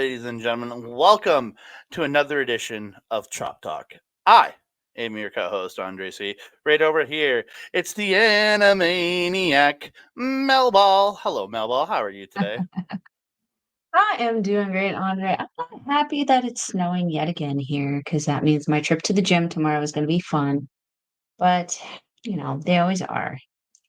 ladies and gentlemen. Welcome to another edition of Chop Talk. I am your co-host, Andre C. Right over here, it's the Animaniac, Melball. Hello, Melball. How are you today? I am doing great, Andre. I'm not happy that it's snowing yet again here because that means my trip to the gym tomorrow is going to be fun. But, they always are.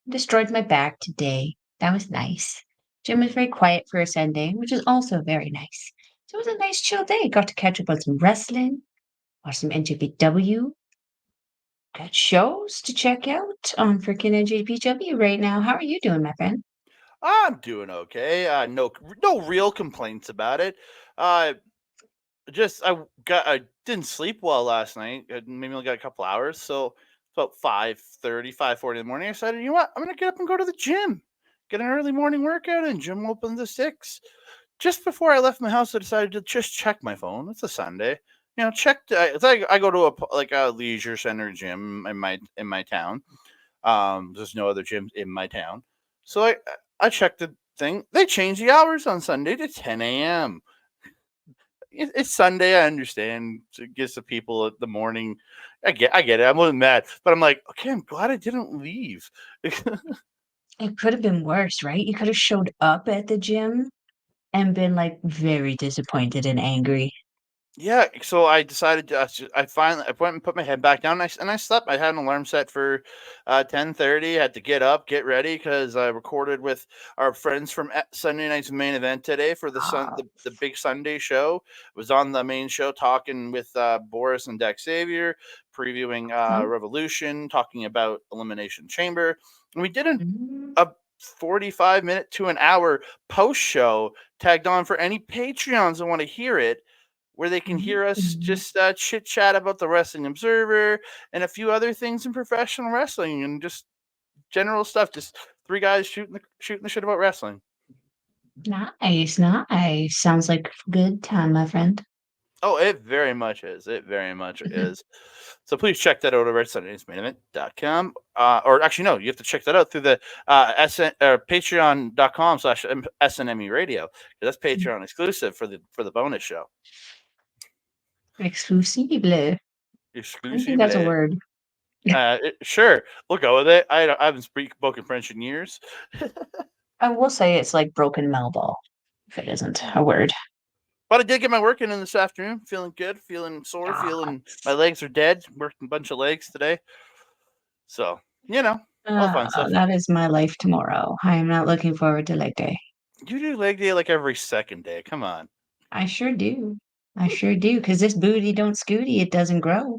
Destroyed my back today. That was nice. Gym was very quiet for a Sunday, which is also very nice. So it was a nice chill day. Got to catch up on some wrestling, watch some NJPW. Got shows to check out on freaking NJPW right now. How are you doing, my friend? I'm doing okay. No real complaints about it. Uh, I didn't sleep well last night. I maybe only got a couple hours, so about 5:30, 5:40 in the morning. I decided, you know what? I'm gonna get up and go to the gym, get an early morning workout, and gym opens at 6. Just before I left my house, I decided to just check my phone. It's a Sunday, checked. It's like I go to a leisure center gym in my town. There's no other gyms in my town, so I checked the thing. They changed the hours on Sunday to 10 a.m. It's Sunday. I understand. It gives the people at the morning. I get it. I wasn't mad, but I'm like, okay, I'm glad I didn't leave. It could have been worse, right? You could have showed up at the gym and been like very disappointed and angry. Yeah, so I decided to. I went and put my head back down. And I slept. I had an alarm set for 10:30. I had to get up, get ready because I recorded with our friends from Sunday night's main event today for Ah, the big Sunday show. Was on the main show talking with Boris and Dex Xavier, previewing huh? Revolution, talking about Elimination Chamber, and we did Mm, a 45-minute to an hour post show tagged on for any Patreons that want to hear it, where they can hear us mm. just chit chat about the Wrestling Observer and a few other things in professional wrestling and just general stuff. Just three guys shooting the shit about wrestling. Nice, nice. Sounds like a good time, my friend. Oh, it very much is. It very much is. So please check that out over at SundayNightMainEvent.com. Or actually, no, you have to check that out through the Patreon.com/SNME Radio. That's Patreon exclusive for the bonus show. Exclusive. I don't think that's a Exclusively. word. Sure, we'll go with it. I haven't spoken French in years. I will say it's like broken Melball, if it isn't a word. But I did get my work in this afternoon. Feeling good, feeling sore, feeling my Yes. legs are dead. Worked a bunch of legs today. So, all fun stuff. That is my life tomorrow. I am not looking forward to leg day. You do leg day like every second day. Come on. I sure do. I sure do, because this booty don't scooty, it doesn't grow.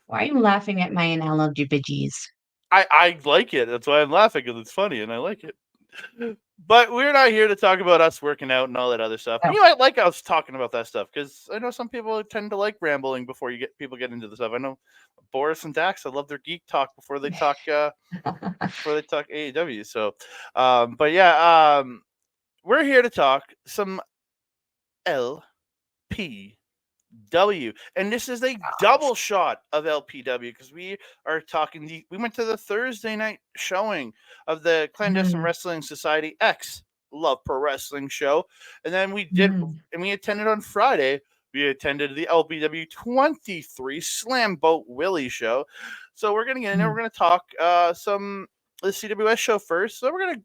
Why are you laughing at my analogy, bitches? I like it. That's why I'm laughing because it's funny and I like it. But we're not here to talk about us working out and all that other stuff. Oh, I like us talking about that stuff because I know some people tend to like rambling before people get into the stuff. I know Boris and Dax. I love their geek talk before they talk AEW. So, but yeah, we're here to talk some LPW, and this is a double shot of LPW because we are talking. We went to the Thursday night showing of the Clandestine mm, Wrestling Society X Love Pro Wrestling show, and then mm, we attended on Friday. We attended the LPW 23 SlamBoat Willie show. So we're gonna get in there. We're mm, gonna talk some the CWS show first. So we're gonna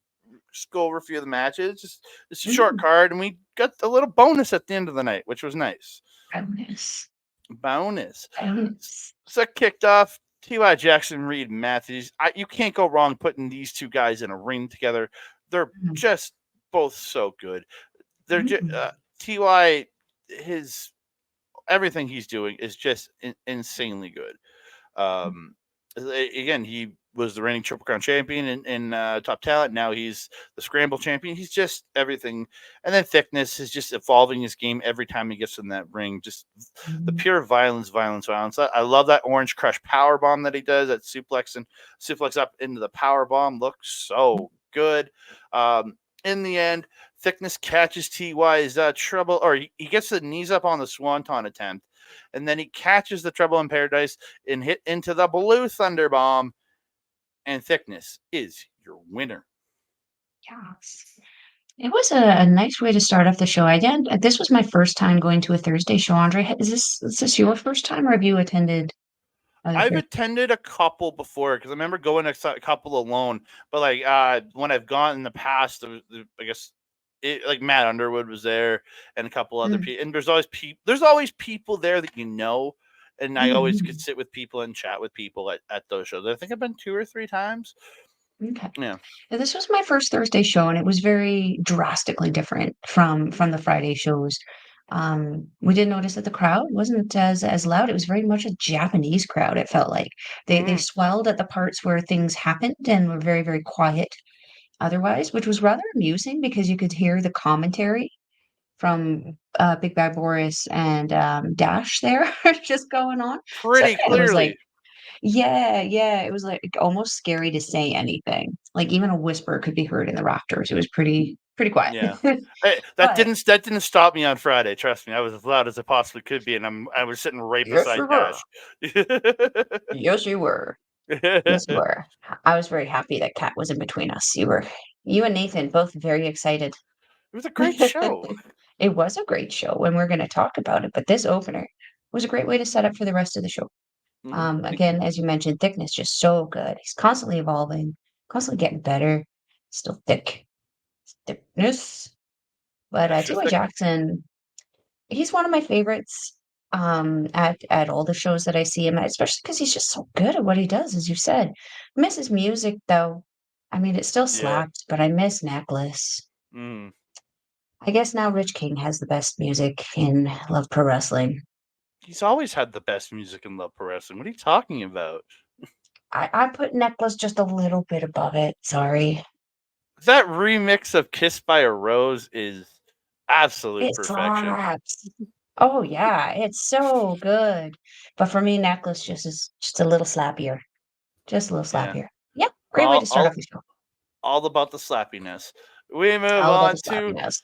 just go over a few of the matches. Just it's a short mm. card, and we got a little bonus at the end of the night, which was nice. Bonus. Bonus. Bonus. So that kicked off T.Y. Jackson, Reid Matthews. You can't go wrong putting these two guys in a ring together. They're Mm, just both so good. They're just mm, Ty. His everything he's doing is just insanely good. Um, Again, he was the reigning Triple Crown champion in Top Talent. Now he's the Scramble champion. He's just everything. And then Thickness is just evolving his game every time he gets in that ring. Just the mm, pure violence, violence, violence. I love that Orange Crush power bomb that he does. That suplex up into the power bomb looks so good. In the end, Thickness catches Ty's trouble, or he gets the knees up on the Swanton attempt, and then he catches the Trouble in Paradise and hit into the Blue Thunder Bomb, and Thickness is your winner. yes. It was a nice way to start off the show. Again, this was my first time going to a Thursday show, Andre. Is this your first time, or have you attended other I've Thursday? attended a couple before because I remember going to a couple alone. But like when I've gone in the past, I guess like Matt Underwood was there and a couple other Mm, people. And there's always people there that you know. And I always could mhm. sit with people and chat with people at those shows. I think I've been 2 or 3 times. Okay. Yeah. Yeah, this was my first Thursday show, and it was very drastically different from the Friday shows. We did notice that the crowd wasn't as loud. It was very much a Japanese crowd, it felt like. They Mm, swelled at the parts where things happened and were very, very quiet otherwise, which was rather amusing because you could hear the commentary from Big Bad Boris and Dash there just going on. So pretty again, it was like, clearly. yeah, yeah, it was like almost scary to say anything. Like even a whisper could be heard in the rafters. It was pretty quiet. Yeah. But That didn't stop me on Friday. Trust me, I was as loud as I possibly could be, and I was sitting right yes, you beside were. Dash. Yes, you were. Yes, you It were. I was very happy that Kat was in between us. You and Nathan both very excited. was a great show. It was a great show, and we're going to talk about it. But this opener was a great way to set up for the rest of the show. Mhm. Again, as you mentioned, thickness just so good. He's constantly evolving, constantly getting better. Still thickness. But Extra T.Y. thick. Jackson, he's one of my favorites at all the shows that I see him at, especially because he's just so good at what he does, as you said. Miss his music though. I mean, it still Yeah. slaps, but I miss Necklace. Mm. I guess now Rich King has the best music in Love Pro Wrestling. He's always had the best music in Love Pro Wrestling. What are you talking about? I put Necklace just a little bit above it. Sorry. That remix of "Kissed by a Rose" is absolute It perfection. slaps. Oh yeah, it's so good. But for me, Necklace just is just a little slappier. Just a little Yeah. slappier. Yep, great way All to start off all the show. all about the slappiness. We move All about the on to sloppiness.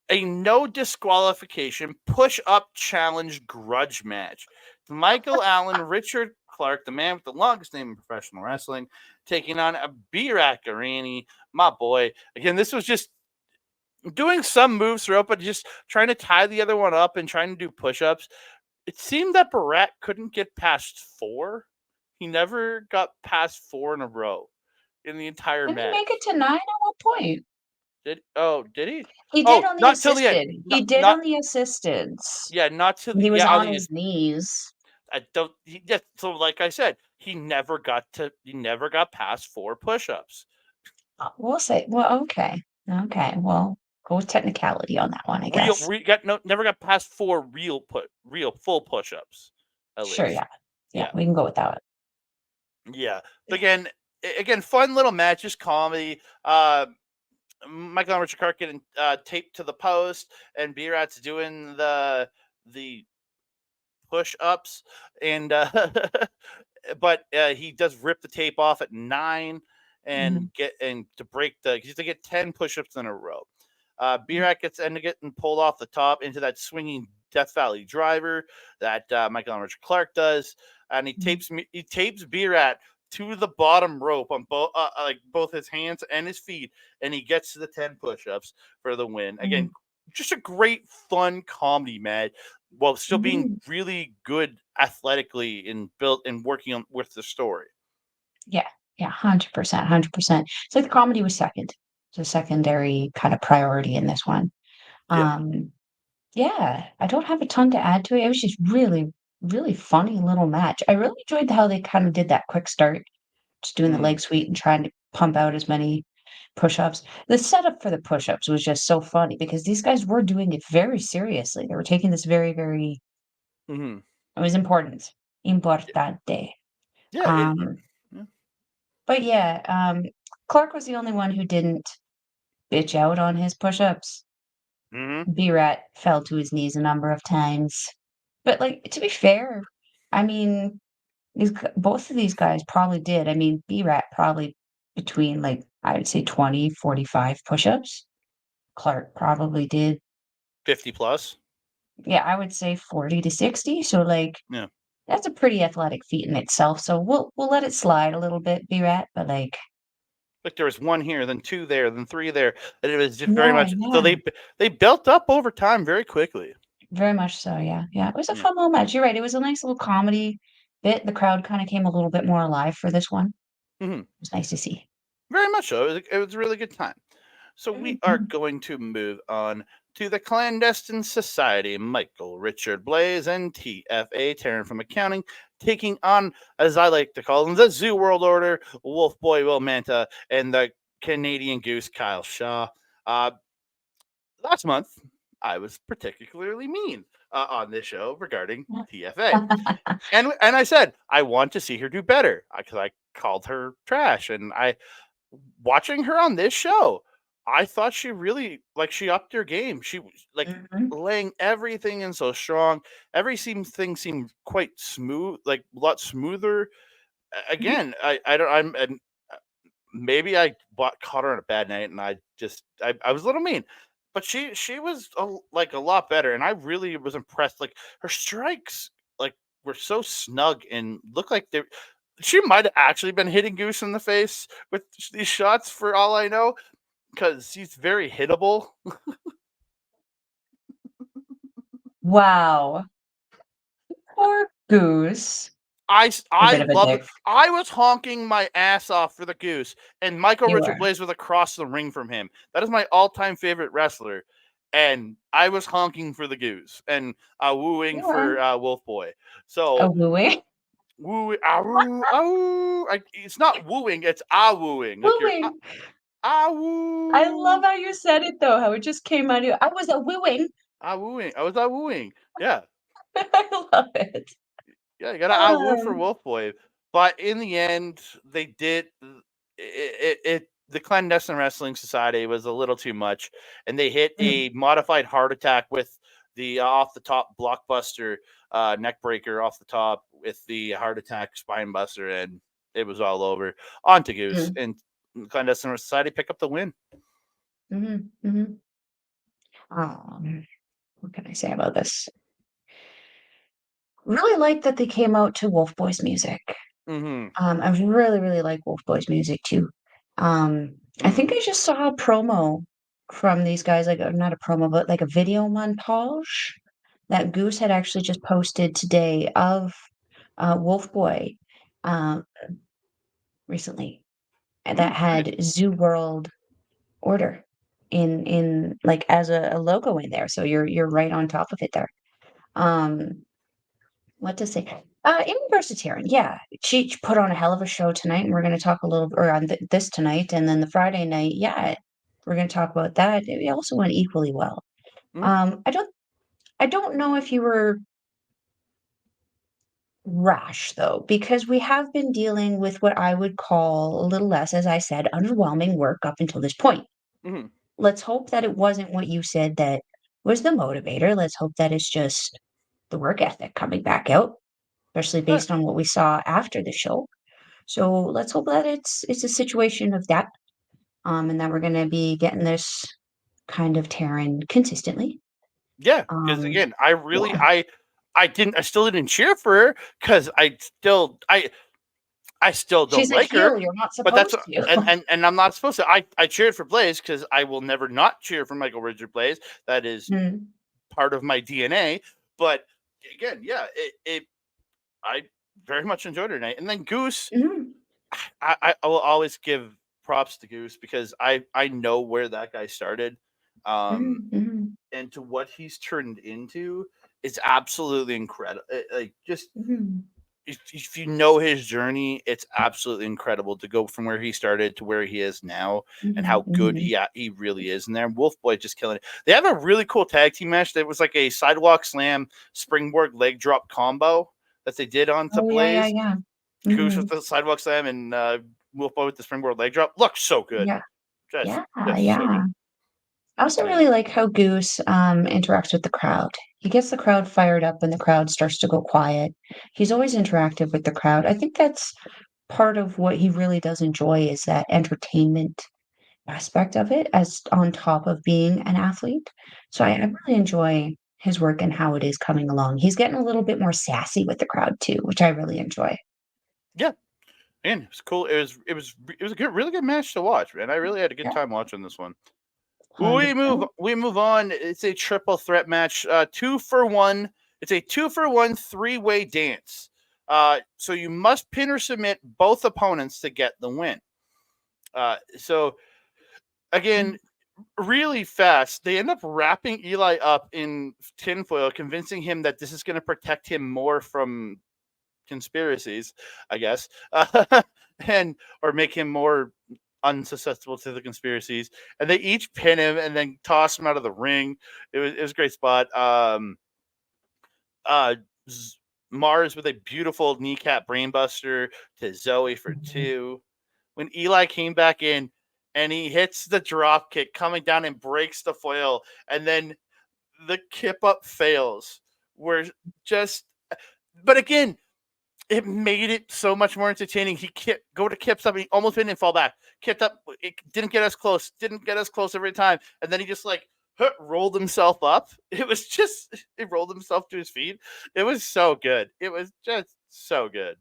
a no disqualification push up challenge grudge match. Michael Allen, Richard Clark, the man with the longest name in professional wrestling, taking on a Berat Gorani, my boy. Again, this was just doing some moves throughout, but just trying to tie the other one up and trying to do push ups. It seemed that Berat couldn't get past 4. He never got past 4 in a row in the entire Did he make match. it to 9 at one point? Did he? He did Oh, on the not till the end. assisted. He did Not on the assisteds. yeah, not till the He was yeah, on on the his knees. I don't yeah, so like I said, he never got past 4 push-ups. We'll say, well, okay. Okay, well, go with technicality on that one, I Real guess. re, got no never got past 4 real full push-ups at Sure, least. yeah. Yeah, Yeah. we can go with that Yeah. But again, fun little match, just comedy. Michael and Richard Clark getting taped to the post, and B-Rat's doing the push ups, and but he does rip the tape off at 9 one. and to break to get 10 push ups in a row. Mhm, B-Rat gets ended getting pulled off the top into that swinging Death Valley driver that Michael and Richard Clark does, and mhm, he tapes B-Rat to the bottom rope on both his hands and his feet, and he gets to the 10 push-ups for the win. Again, mhm, just a great fun comedy match while still being mhm. really good athletically and built and working on with the story. Yeah, yeah, 100%, 100%. It's like the comedy was second. It's a secondary kind of priority in this one. Yeah. Um, yeah, I don't have a ton to add to it. It was just really, really funny little match. I really enjoyed how they kind of did that quick start, just doing the Mm, leg sweep and trying to pump out as many push-ups. The setup for the push-ups was just so funny because these guys were doing it very seriously. They were taking this very, very, mm-hmm. it was important. Importante. Yeah. Um, Yeah. but yeah, Clark was the only one who didn't bitch out on his push-ups. Mm-hmm. B-Rat fell to his knees a number of times. But, like, to be fair, I mean, both of these guys probably did. I mean, B-Rat probably between, like, I would say 20, 45 push-ups. Clark probably did, 50 plus. yeah, I would say 40 to 60. So, like, Yeah. that's a pretty athletic feat in itself. So we'll let it slide a little bit, B-Rat, but, like, Like there was one here, then two there, then three there, and it was just very Yeah, much. So yeah. they built up over time very quickly. Very much so, yeah, yeah. It was a Yeah. fun little match. You're right. It was a nice little comedy bit. The crowd kind of came a little bit more alive for this one. Hmm. It was nice to see. Very much so. It was a really good time. So we are Mhm. going to move on to the Clandestine Society. Michael, Richard, Blais, and TFA, Taryn from accounting, taking on, as I like to call them, the Zoo World Order, Wolfboy, Will Mantla, and the Canadian Goose, Kyle Shaw. Uh, Last month, I was particularly mean on this show regarding TFA. And I said, I want to see her do better because I called her trash. And watching her on this show, I thought she really she upped her game. She was Mhm, laying everything in so strong. Thing seemed quite smooth, like a lot smoother. mhm. Again, I don't I'm and maybe caught her on a bad night, and I was a little mean, but she was a lot better, and I really was impressed. Like her strikes, like were so snug and looked like they. She might have actually been hitting Goose in the face with these shots, for all I know, because he's very hittable. Wow. Poor Goose. A I bit of a love it. dick. I was honking my ass off for the Goose, and Michael You Richard were. Blais was across the ring from him. That is my all-time favorite wrestler, and I was honking for the Goose and wooing You were. for Wolfboy. A So wooing? woo, ah, woo, ah, woo. It's not wooing; it's wooing. Like you're Wooing. I love woo, how you said it though, how it just came out of you. I was a wooing. wooing. I was wooing. Yeah. I love it. Yeah, you gotta outwoo for Um, Wolfboy. But in the end, they did the clandestine wrestling society was a little too much, and they hit mm, a modified heart attack with the off the top blockbuster neck breaker off the top with the heart attack spine buster, and it was all over. On to Goose, mm, and clandestine society pick up the win. mhm, mhm. What can I say about this? Really like that they came out to Wolfboy's music. Mm-hmm. I really, really like Wolfboy's music too. I Mm-hmm. think I just saw a promo from these guys, like not a promo, but like a video montage that Goose had actually just posted today of Wolfboy uh, recently that Nice. had Zoo World Order in like as a logo in there. So you're right on top of it there. Um, What to say? In Versatarian, yeah. She put on a hell of a show tonight, and we're gonna talk a little or on this tonight, and then the Friday night, yeah, we're gonna talk about that. It also went equally well. Mm-hmm. I don't know if you were rash though, because we have been dealing with what I would call a little less, as I said, underwhelming work up until this point. Mm-hmm. Let's hope that it wasn't what you said that was the motivator. Let's hope that it's just the work ethic coming back out, especially Yeah. based on what we saw after the show. So let's hope that it's a situation of that, and that we're gonna be getting this kind of Taryn consistently. Yeah, because Um, again, yeah, I still didn't cheer for her because I still don't she's a like her, heel. You're not but that's supposed to. and I'm not supposed to. I cheered for Blais because I will never not cheer for Michael Richard Blais. That is Mm, part of my DNA. But again, yeah, I very much enjoyed her tonight. And then Goose, mhm, I will always give props to Goose because I know where that guy started. Um, mhm, mhm, and to what he's turned into is absolutely incredible. Like just mhm, if you know his journey, it's absolutely incredible to go from where he started to where he is now, and mhm, how good mhm. he really is in there. Wolfboy just killing it. They have a really cool tag team match that was like a sidewalk slam springboard leg drop combo that they did on to Oh, yeah, yeah, Blais. yeah. Goose with Mhm. the sidewalk slam and Wolfboy with the springboard leg drop. Looks so good. Yeah, Just yeah, just so good. yeah. I also Yeah. really like how Goose, interacts with the crowd. He gets the crowd fired up when the crowd starts to go quiet. He's always interactive with the crowd. I think that's part of what he really does enjoy is that entertainment aspect of it as on top of being an athlete. So I really enjoy his work and how it is coming along. He's getting a little bit more sassy with the crowd too, which I really enjoy. Yeah. Man, it was cool. It was a good, really good match to watch, man. I really had a good Yeah, time watching this one. We move 100%. we move on. It's a triple threat match. 2-for-1. It's a 2-for-1 three-way dance. So you must pin or submit both opponents to get the win. So again, really fast, they end up wrapping Eli up in tinfoil, convincing him that this is going to protect him more from conspiracies, I guess, and or make him more unsusceptible to the conspiracies. And they each pin him and then toss him out of the ring. It was a great spot. Uh, Marz with a beautiful kneecap brainbuster to Zoe for Mhm. 2. When Eli came back in and he hits the drop kick coming down and breaks the foil, and then the kip up fails. We're just, but again, it made it so much more entertaining. He go to kips up, he almost didn't fall back. Kipped up, it didn't get us close. Didn't get us close every time, and then he just like rolled himself up. It was just he rolled himself to his feet. It was so good. It was just so good.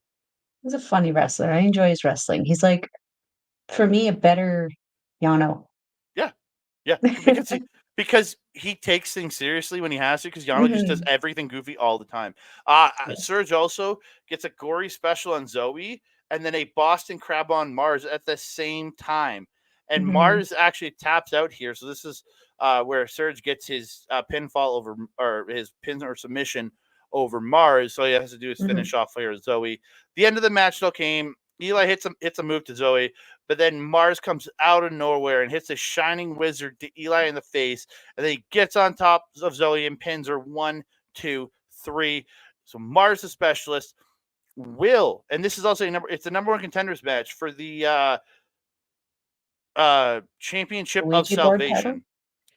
He's a funny wrestler. I enjoy his wrestling. He's like, for me, a better Yano. Yeah, yeah, because he takes things seriously when he has to. Because Yano just does Mhm, everything goofy all the time. yes. Surge also gets a gory special on Zoe, and then a Boston Crab on Marz at the same time. And Mhm, Marz actually taps out here, so this is where Surge gets his pinfall over, or his pin or submission over Marz. So he has to do his mhm. finish off here with Zoe. The end of the match though came. Eli hits a move to Zoe, but then Marz comes out of nowhere and hits a shining wizard to Eli in the face. And then he gets on top of Zoe and pins her 1, 2, 3. So Marz, the specialist, will, and this is also it's a number one contenders match for the championship of Ouija board title? salvation.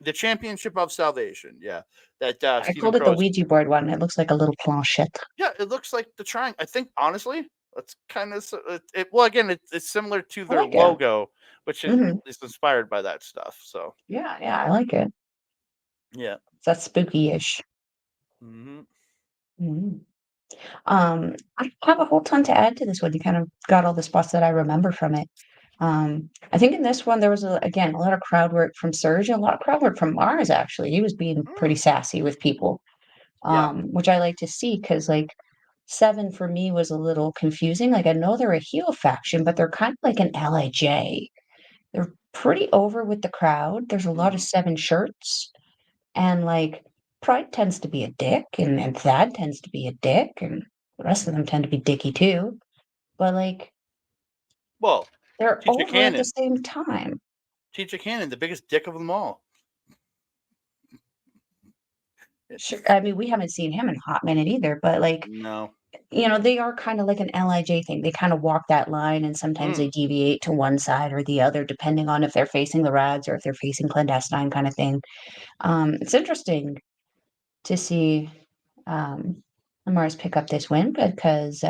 The championship of salvation, yeah. That I Stephen called it the Crow's. Ouija board one. It looks like a little planchette. Yeah, it looks like the triangle. I think honestly, it's kind of well. Again, it's similar to I their like it. logo, which Mhm. is inspired by that stuff. So Yeah, yeah, I like it. yeah. That's spooky-ish. Hmm. Mhm. I don't have a whole ton to add to this one. You kind of got all the spots that I remember from it. I think in this one there was again a lot of crowd work from Surge and a lot of crowd work from Mars. Actually, he was being pretty Mm, sassy with people, yeah. which I like to see because like Seven for me was a little confusing. Like I know they're a heel faction, but they're kind of like an Lij. They're pretty over with the crowd. There's a lot of Hmm. Seven shirts, and like Pride tends to be a dick, and Thad tends to be a dick, and the rest of them tend to be dicky too. But like Well, they're TJ over at the Cannon, same time. TJ Cannon, the biggest dick of them all. Sure, I mean, we haven't seen him in a hot minute either, but like, No. they are kind of like an Lij thing. They kind of walk that line and sometimes Mm, they deviate to one side or the other, depending on if they're facing the Rads or if they're facing Clandestine kind of thing. It's interesting to see um Mars pick up this win because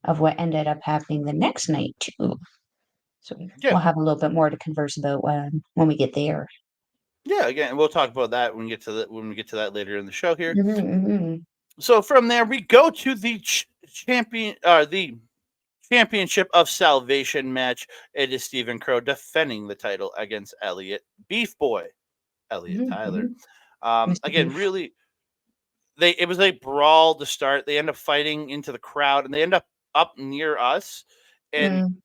of what ended up happening the next night too. So yeah. we'll have a little bit more to converse about when we get there. Yeah. Again, we'll talk about that when we get to that later in the show here. Hmm, hmm. So from there, we go to the the championship of salvation match. It is Stephen Crowe defending the title against Elliot Beef Boy, Elliot Hmm, Tyler. hmm. Mr. Again, Beef. really, it was a brawl to start. They end up fighting into the crowd, and they end up near us. And Mm.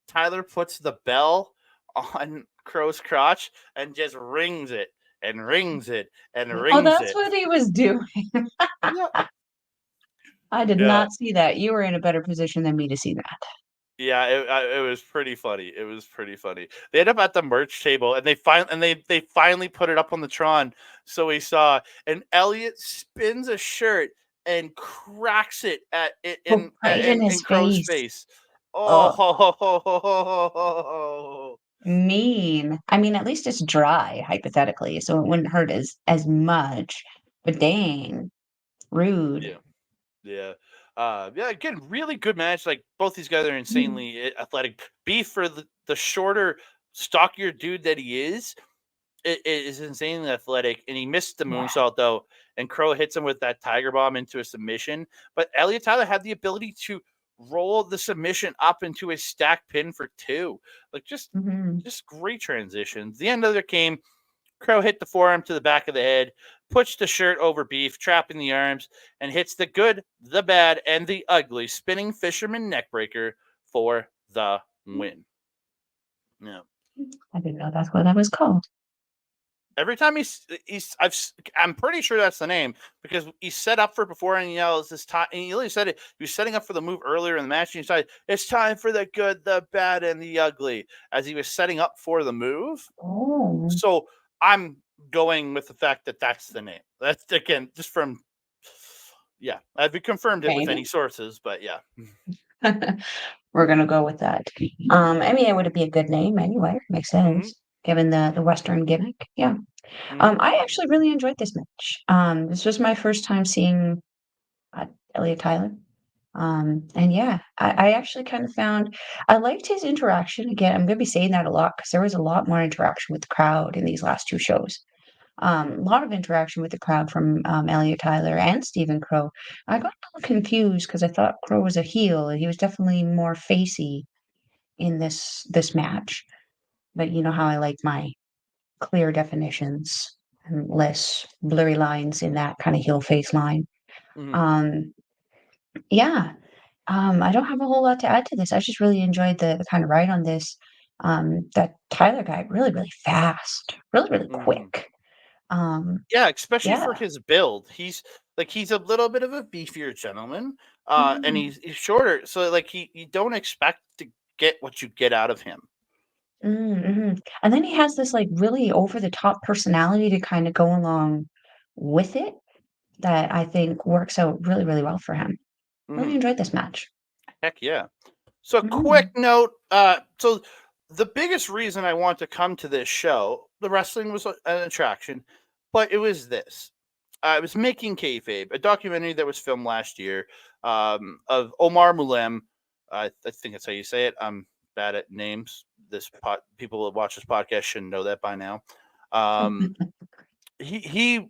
Tyler puts the bell on Crow's crotch and just rings it and rings it and Oh, rings that's it. what he was doing. Yeah, I did yeah, not see that. You were in a better position than me to see that. yeah. It was pretty funny. It was pretty funny. They end up at the merch table, and they finally put it up on the Tron, so we saw. And Elliot spins a shirt and cracks it at it Oh, right in in his Crow's face. face. Oh, Oh, ho, ho, ho, ho, ho, ho, ho. mean. I mean, at least it's dry, hypothetically, so it wouldn't hurt as much. But dang, rude. Yeah. Yeah. Yeah, again, really good match. Like both these guys are Mhm. insanely athletic. Beef for the shorter, stockier dude that he it is insanely athletic. And he missed the Yeah. moonsault though, and Crow hits him with that tiger bomb into a submission. But Elliot Tyler had the ability to roll the submission up into a stack pin for 2. Like just great transitions. The end of the game, Crowe hit the forearm to the back of the head, puts the shirt over Beef, trapping the arms, and hits the good, the bad, and the ugly spinning fisherman neckbreaker for the win. Yeah. I didn't know that's what that was called. Every time I'm pretty sure that's the name, because he's set up for before and he yells this time. And he really said it. He was setting up for the move earlier in the match. And he said, "It's time for the good, the bad, and the ugly," as he was setting up for the move. Oh. So I'm going with the fact that that's the name. That's, again, just from, yeah, I've confirmed it with any sources, but yeah. We're gonna go with that. I mean, it would be a good name anyway. Makes sense, given the Western gimmick. Yeah. I actually really enjoyed this match. This was my first time seeing Elliot Tyler. And yeah, I actually kind of found I liked his interaction. Again, I'm gonna be saying that a lot because there was a lot more interaction with the crowd in these last 2 shows. A lot of interaction with the crowd from Elliot Tyler and Stephen Crowe. I got a little confused because I thought Crowe was a heel, and he was definitely more facey in this match. But you know how I like my clear definitions and less blurry lines in that kind of heel face line. Yeah, I don't have a whole lot to add to this. I just really enjoyed the kind of ride on this. That Tyler guy really, really fast, really, really quick. Yeah, especially Yeah. for his build. He's a little bit of a beefier gentleman, and he's shorter. So like you don't expect to get what you get out of him. And then he has this like really over the top personality to kind of go along with it that I think works out really, really well for him. Really enjoyed this match. Heck yeah. So quick note, so the biggest reason I want to come to this show, the wrestling was an attraction, but it was this. It was Making Kayfabe, a documentary that was filmed last year, of Omar Mulem. I think that's how you say it. I'm bad at names. People that watch this podcast should know that by now. He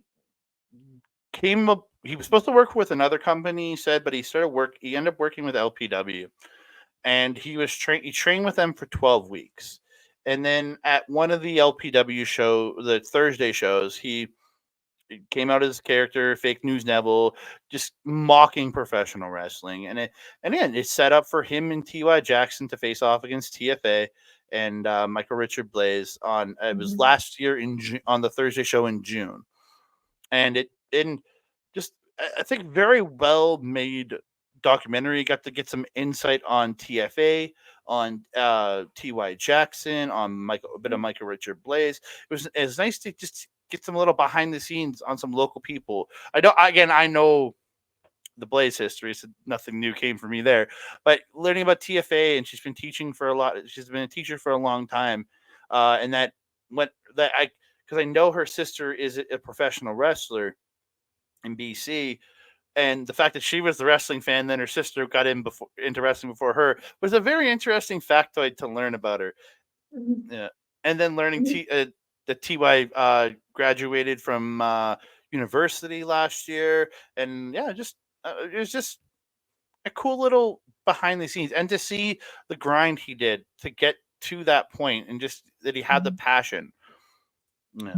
came up. He was supposed to work with another company, he said, but he ended up working with LPW, and he trained with them for 12 weeks. And then at one of the LPW the Thursday shows, he came out as character, Fake News Neville, just mocking professional wrestling. And it's set up for him and T.Y. Jackson to face off against TFA and Michael Richard Blais it was last year on the Thursday show in June. And I think very well made documentary. Got to get some insight on TFA, on T.Y. Jackson, on a bit of Michael Richard Blais. It was nice to just get some little behind the scenes on some local people. I know the Blais history, so nothing new came for me there. But learning about TFA, and she's been teaching for a lot. She's been a teacher for a long time, and because I know her sister is a professional wrestler in BC. And the fact that she was the wrestling fan, then her sister got into wrestling before her, was a very interesting factoid to learn about her. Yeah, and then learning that TY graduated from university last year, and yeah, it was just a cool little behind the scenes, and to see the grind he did to get to that point, and just that he had the passion. Yeah.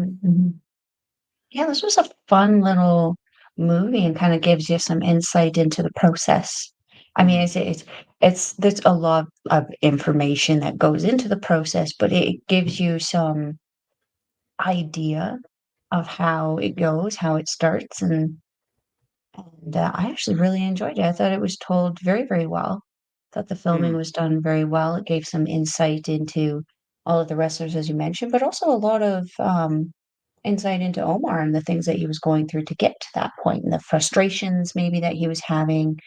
Yeah, this was a fun little movie and kind of gives you some insight into the process. I mean, there's a lot of information that goes into the process, but it gives you some idea of how it goes, how it starts, and I actually really enjoyed it. I thought it was told very, very well. Thought the filming was done very well. It gave some insight into all of the wrestlers, as you mentioned, but also a lot of insight into Omar and the things that he was going through to get to that point and the frustrations maybe that he was having.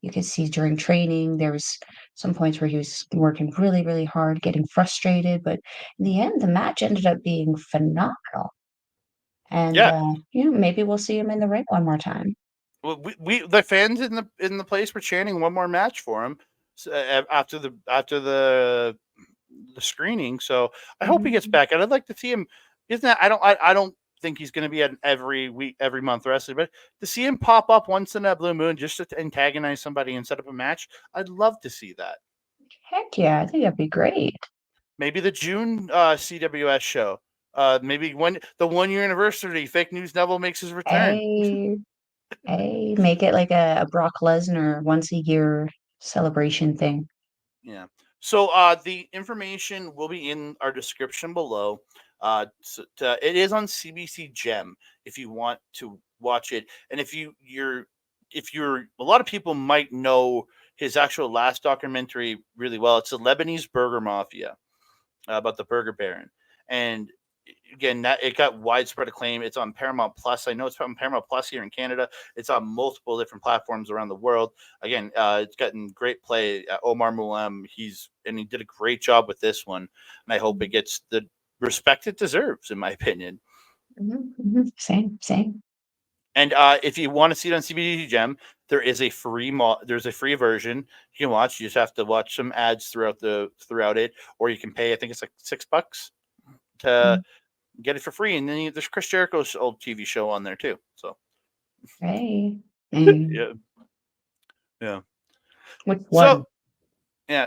You could see during training, there was some points where he was working really, really hard, getting frustrated. But in the end, the match ended up being phenomenal. And maybe we'll see him in the ring one more time. Well, the fans in the place were chanting one more match for him after the screening. So I hope he gets back, and I'd like to see him. Isn't that I don't think he's going to be at every week, every month wrestling, but to see him pop up once in a blue moon just to antagonize somebody and set up a match, I'd love to see that. Heck yeah, I think that'd be great. Maybe the June CWS show. Maybe when the 1 year anniversary, Fake News Neville makes his return. Hey, hey, make it like a Brock Lesnar once a year celebration thing. Yeah. So the information will be in our description below. It is on CBC Gem if you want to watch it, and if you're a lot of people might know his actual last documentary really well. It's the Lebanese Burger Mafia about the Burger Baron, and again that it got widespread acclaim. It's on Paramount Plus. I know it's on Paramount Plus here in Canada. It's on multiple different platforms around the world. Again, it's gotten great play. Omar Mulem, he did a great job with this one, and I hope it gets the respect it deserves, in my opinion. Same. And if you want to see it on CBD Gem, there is a there's a free version you can watch. You just have to watch some ads throughout it, or you can pay. I think it's like $6 to get it for free. And then there's Chris Jericho's old TV show on there too. So hey, yeah. Which one?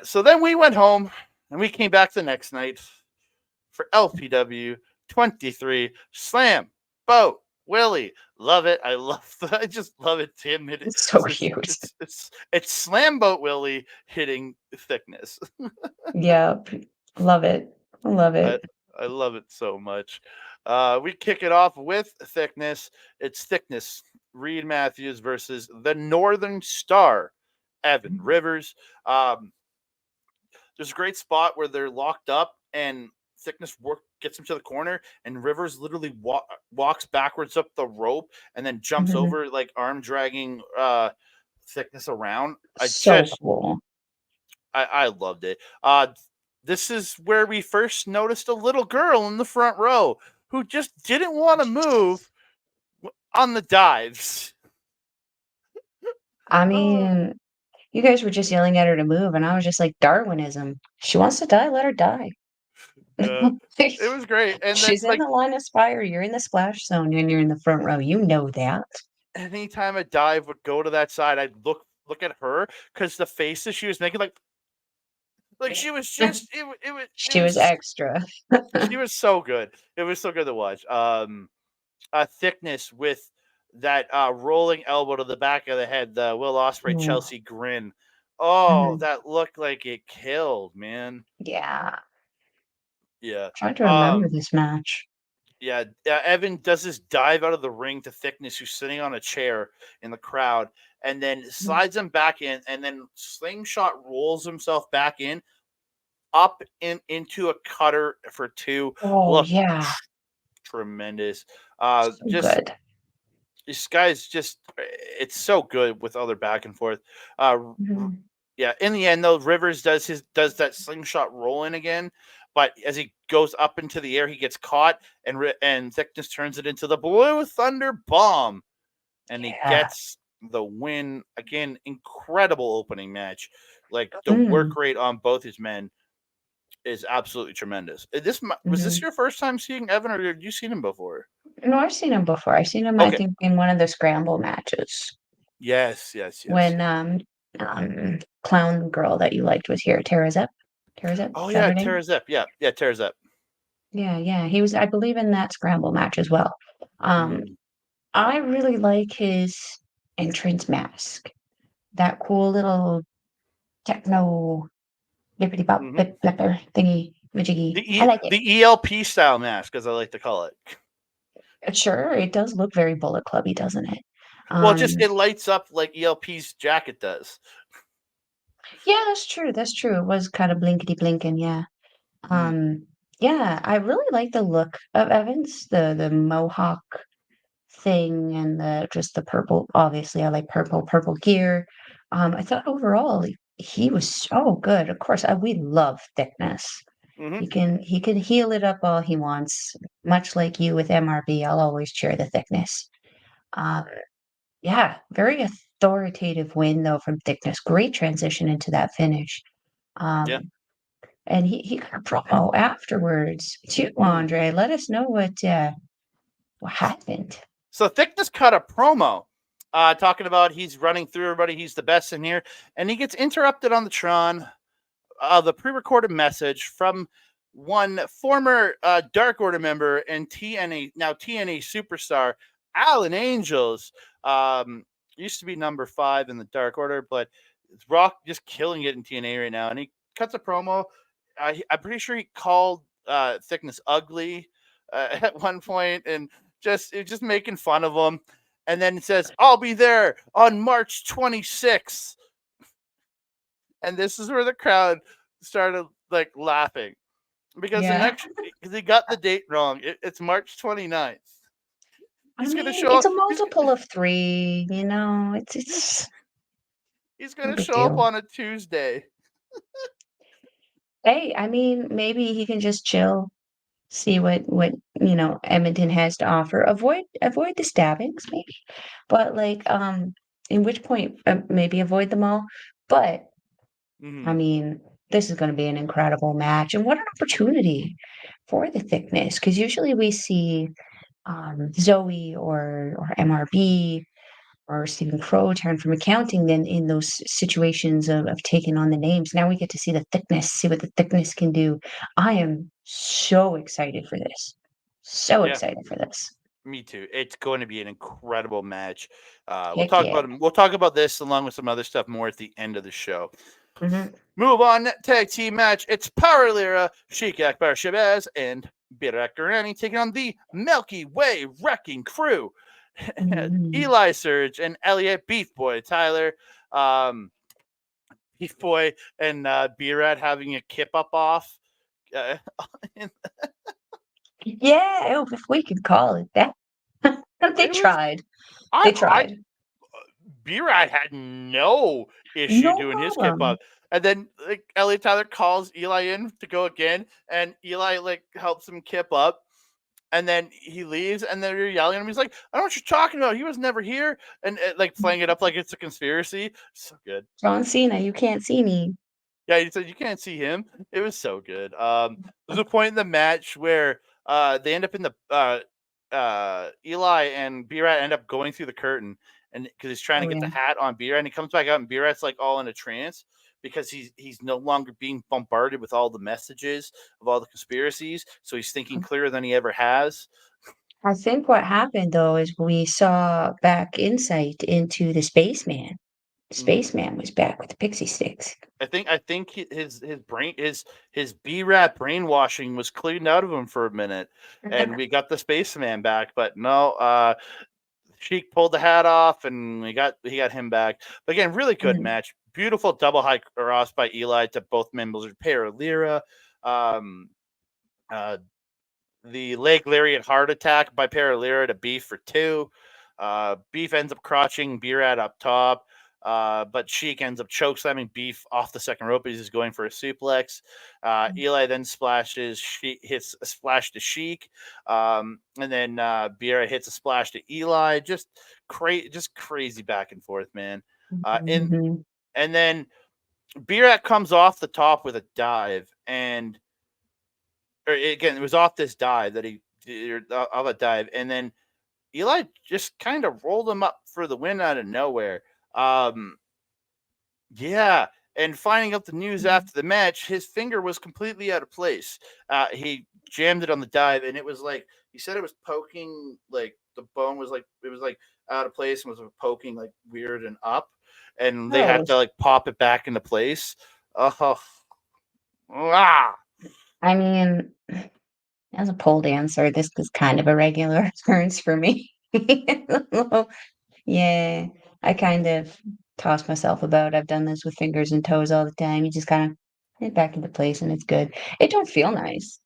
So then we went home and we came back the next night for LPW 23 SlamBoat Willie. Love it. I just love it, Tim. It's so cute. It's SlamBoat Willie hitting thickness. Yep. Love it. Love it. I love it so much. We kick it off with thickness. It's thickness. Reid Matthews versus the Northern Star, Evan Rivers. There's a great spot where they're locked up and thickness gets him to the corner, and Rivers literally walks backwards up the rope and then jumps over, like arm dragging thickness around. Cool. I loved it. This is where we first noticed a little girl in the front row who just didn't want to move on the dives. I mean, you guys were just yelling at her to move, and I was just like, Darwinism. She wants to die, let her die. It was great. And she's in the line of fire. You're in the splash zone, and you're in the front row. You know that. Anytime a dive would go to that side, I'd look at her because the faces she was making, like she was just she was extra. She was so good. It was so good to watch. Thickness with that rolling elbow to the back of the head, the Will Ospreay Chelsea grin. Oh, that looked like it killed, man. Yeah. Yeah. Trying to remember this match. Yeah, Evan does this dive out of the ring to Thickness, who's sitting on a chair in the crowd, and then slides him back in, and then slingshot rolls himself back in, up into a cutter for 2. Oh, yeah. Tremendous. So good. This guy's just, it's so good with other back and forth. Yeah, in the end, though, Rivers does that slingshot roll in again, but as he goes up into the air, he gets caught, and Thickness turns it into the Blue Thunder Bomb, and he gets the win. Again, incredible opening match. Like, the work rate on both his men is absolutely tremendous. Was this your first time seeing Evan, or had you seen him before? No, I've seen him before. I've seen him, I think, in one of the Scramble matches. Yes. When clown girl that you liked was here, Tara Zepp. Oh yeah, Tara Zepp. Yeah, Tara Zepp. Yeah. He was, I believe, in that Scramble match as well. I really like his entrance mask. That cool little techno bippity bop bip blipper thingy majiggy. I like it. The ELP style mask, as I like to call it. Sure, it does look very Bullet Clubby, doesn't it? Well, it lights up like ELP's jacket does. Yeah, that's true. It was kind of blinkety blinking, yeah. Yeah, I really like the look of Evans, the mohawk thing, and the purple. Obviously, I like purple gear. I thought overall he was so good. Of course, we love Thickness. He can heal it up all he wants. Much like you with MRB, I'll always cheer the Thickness. Yeah, very authoritative win though from Thickness. Great transition into that finish. And he got a promo afterwards too, Andre. Let us know what What happened? So Thickness cut a promo talking about he's running through everybody. He's the best in here. And he gets interrupted on the Tron. The pre-recorded message from one former Dark Order member and now TNA superstar, Alan Angels. Used to be number 5 in the Dark Order, but Rock just killing it in TNA right now. And he cuts a promo. I'm pretty sure he called Thickness ugly at one point, and just making fun of him. And then it says, "I'll be there on March 26th." And this is where the crowd started like laughing because he got the date wrong. It's March 29th. He's going to show it's a multiple of 3, you know, it's he's going to show up on a Tuesday. Hey, I mean, maybe he can just chill, see what Edmonton has to offer. Avoid the stabbings, maybe. But like, in which point, maybe avoid them all. But I mean, this is going to be an incredible match, and what an opportunity for the Thickness, because usually we see Zoe or MRB or Stephen Crowe turn from accounting then in those situations of taking on the names. Now we get to see the Thickness, see what the Thickness can do. I am so excited for this. So excited for this. Me too. It's going to be an incredible match. We'll talk about this along with some other stuff more at the end of the show. Mm-hmm. Move on, tag team match. It's Power Lira, Sheik Akbar Shabaz, and Berat Gorani taking on the Milky Way Wrecking Crew. Eli Surge and Elliot Beef Boy Tyler. Beef Boy and Berat having a kip up off. If we could call it that. They tried. Berat had no issue doing his kip up. And then like Elliot Tyler calls Eli in to go again, and Eli like helps him kip up. And then he leaves, and then you're yelling at him. He's like, "I don't know what you're talking about. He was never here." And like playing it up like it's a conspiracy. So good. John Cena, you can't see me. Yeah, he said you can't see him. It was so good. There's a point in the match where they end up in the Eli and Berat end up going through the curtain, and because he's trying to get the hat on Berat, and he comes back out, and Berat's like all in a trance because he's no longer being bombarded with all the messages of all the conspiracies, so he's thinking clearer than he ever has. I think what happened though is we saw back insight into the spaceman. Spaceman was back with the pixie sticks. I think his brain his B-Rat brainwashing was cleaned out of him for a minute, and we got the spaceman back. But no, Sheik pulled the hat off, and he got him back. But again, really good match. Beautiful double high cross by Eli to both members of Para Lira. The leg lariat heart attack by Para Lira to Beef for 2. Beef ends up crotching Berat up top. But Sheik ends up choke slamming Beef off the second rope as he's going for a suplex. Eli then hits a splash to Sheik. And then Berat hits a splash to Eli. Just crazy back and forth, man. And then Berat comes off the top with a dive, it was off this dive that he did, off a dive, and then Eli just kind of rolled him up for the win out of nowhere. And finding out the news after the match, his finger was completely out of place. He jammed it on the dive, and it was like he said it was poking, like the bone was like it was like out of place and was poking like weird and up, and they had to like pop it back into place. I mean, as a pole dancer, this is kind of a regular occurrence for me. Yeah, I kind of toss myself about. I've done this with fingers and toes all the time. You just kind of get back into place, and it's good. It don't feel nice,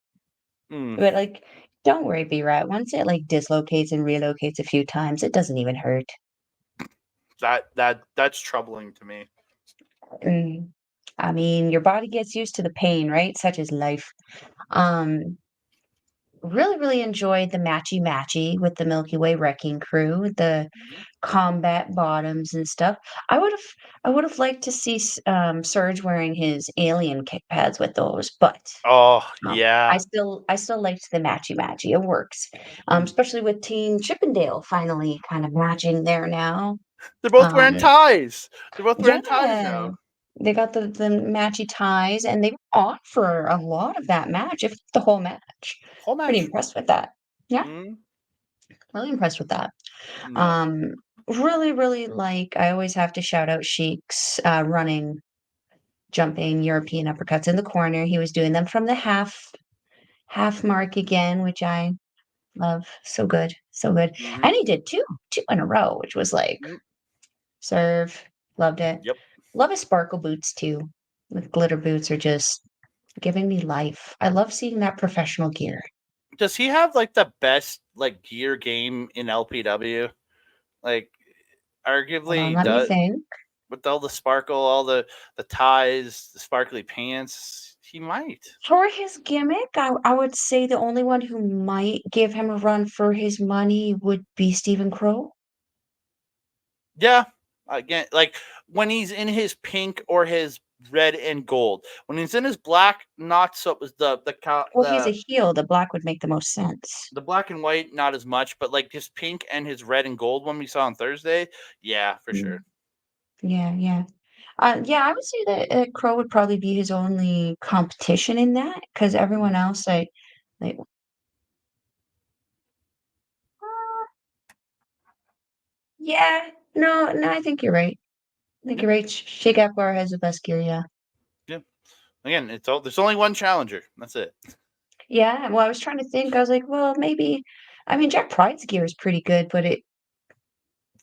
but like, don't worry, Berat. Once it like dislocates and relocates a few times, it doesn't even hurt. That's troubling to me. I mean, your body gets used to the pain, right? Such as life. really enjoyed the matchy with the Milky Way Wrecking Crew, the combat bottoms and stuff. I would have I would have liked to see Surge wearing his alien kick pads with those, but Oh I yeah. still liked the matchy. It works, Mm. especially with Team Chippendale finally kind of matching there now. They're both wearing Um, ties. They're both wearing ties yeah, now. they got the matchy ties, and they were on for a lot of that match, if not the whole match. Whole Pretty match. impressed with that. Yeah, Mm. really impressed with that. Yeah. Um, really like I always have to shout out Sheik's running, jumping European uppercuts in the corner. He was doing them from the half mark again, which I love. So good, so good. Mm-hmm. And he did two in a row, which was like Mm. serve. Loved it. Yep. Love his sparkle boots too. The glitter boots are just giving me life. I love seeing that professional gear. Does he have like the best like gear game in LPW? Like, Hold arguably on, he let me does, think. with all the sparkle, all the ties, the sparkly pants. He might. For his gimmick, I would say the only one who might give him a run for his money would be Stephen Crowe. Yeah. Again, like when he's in his pink or his red and gold. When he's in his black, not so. Well, he's a heel. The black would make the most sense. The black and white, not as much, but like his pink and his red and gold one we saw on Thursday, yeah, for Mm, sure. yeah. Yeah, I would say that Crow would probably be his only competition in that because everyone Mhm. else, like, uh, yeah, no, I think you're right. I think Yeah, you're right. Shake Akbar has the best gear, yeah. yeah. Again, there's only one challenger. That's it. Yeah, well, I was trying to think. I was like, well, maybe. I mean, Jack Pride's gear is pretty good, but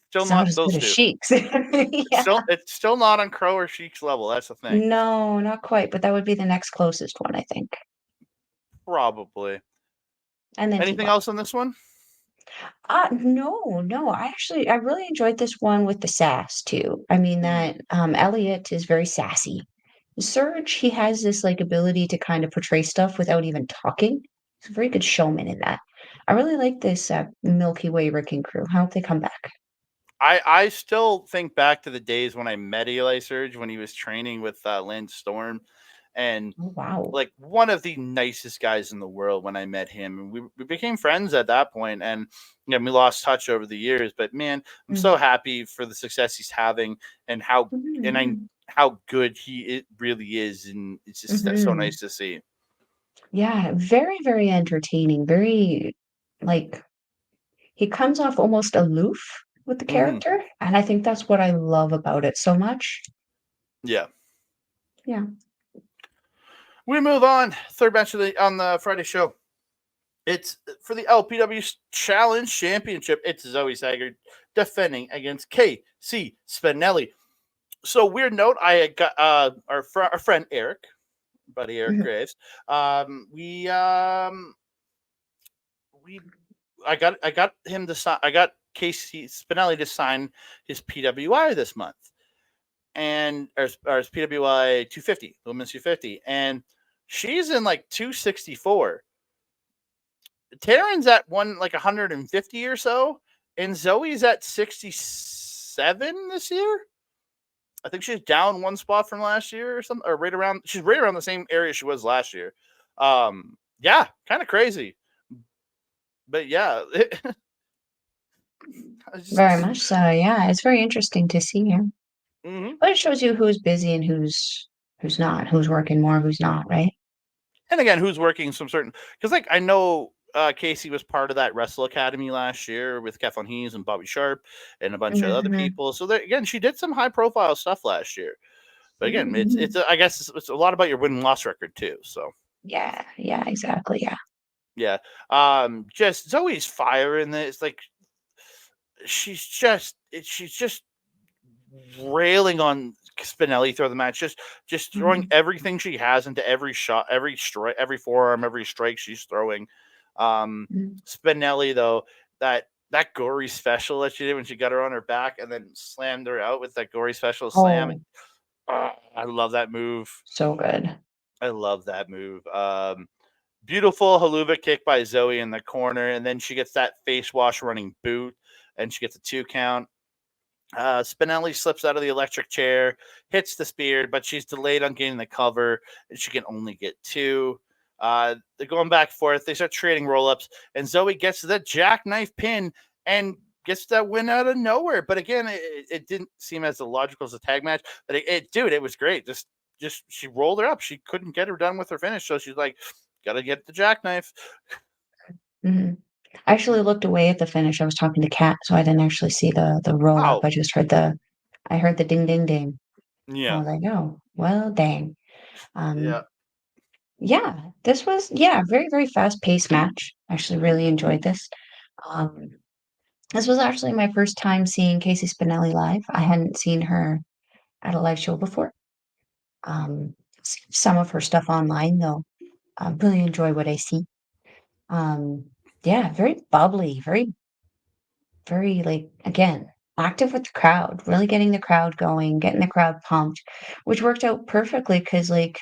Still it's not not as good those as two. Sheik's. Yeah. It's still not on Crow or Sheik's level. That's the thing. No, not quite, but that would be the next closest one, I think. Probably. And then Anything T-Bar. else on this one? No. I really enjoyed this one with the sass too. I mean Mm. that Elliot is very sassy. Surge, he has this like ability to kind of portray stuff without even talking. He's a very good showman in that. I really like this Milky Way Wrecking Crew. I hope they come back. I still think back to the days when I met Eli Surge when he was training with Lynn Storm, and Oh wow. like one of the nicest guys in the world when I met him. And we became friends at that point, and we lost touch over the years. But man, I'm Mm. so happy for the success he's having and Mhm, how good it really is, and it's just so mhm. nice to see. Yeah, very entertaining. Very like he comes off almost aloof with the Hmm. character, and I think that's what I love about it so much. Yeah. Yeah. We move on. Third match on the Friday show. It's for the LPW Challenge Championship. It's Zoe Sager defending against KC Spinelli. So weird note, I got our friend Eric, buddy Eric Mhm. Graves. We I got him to sign. I got Casey Spinelli to sign his PWI this month, and or his PWI 250, the women's 250, and she's in like 264. Taryn's at 150 or so, and Zoe's at 67 this year. I think she's down one spot from last year or something, or right around. She's right around the same area she was last year. Yeah, kind of crazy, but yeah, Very much so. Yeah, it's very interesting to see him. mm-hmm. But it shows you who's busy and who's not, who's working more, who's not, right? And again, who's working some certain, because like I know Casey was part of that Wrestle Academy last year with Kathleen Hayes and Bobby Sharp and a bunch of other Hmm. people. So there, again, she did some high profile stuff last year. But again, Hmm. I guess it's a lot about your win loss record too. So Yeah, exactly. Yeah. yeah, just Zoe's fire in this. Like she's just railing on Spinelli through the match, just throwing Hmm. everything she has into every shot, every strike, every forearm, every strike she's throwing. Spinelli though, that gory special that she did when she got her on her back and then slammed her out with that gory special slam. Oh, I love that move. so good. I love that move. Beautiful haluva kick by Zoe in the corner, and then she gets that face wash running boot, and she gets a 2 count. Spinelli slips out of the electric chair, hits the spear, but she's delayed on getting the cover, and she can only get 2. They're going back and forth. They start trading roll-ups, and Zoe gets the jackknife pin and gets that win out of nowhere. But again, it didn't seem as illogical as a tag match. But it was great. Just she rolled her up. She couldn't get her done with her finish, so she's like, "Gotta get the jackknife." Mhm. I actually looked away at the finish. I was talking to Kat, so I didn't actually see the roll up. Oh, I heard the ding ding ding. I yeah, was like, "Oh, well, dang." yeah. Um, yeah, this was yeah, very, very fast-paced match. Actually really enjoyed this. Um, this was actually my first time seeing Casey Spinelli live. I hadn't seen her at a live show before. Some of her stuff online though. I really enjoy what I see. Um, yeah, very bubbly, very, very like again, active with the crowd, really getting the crowd going, getting the crowd pumped, which worked out perfectly because like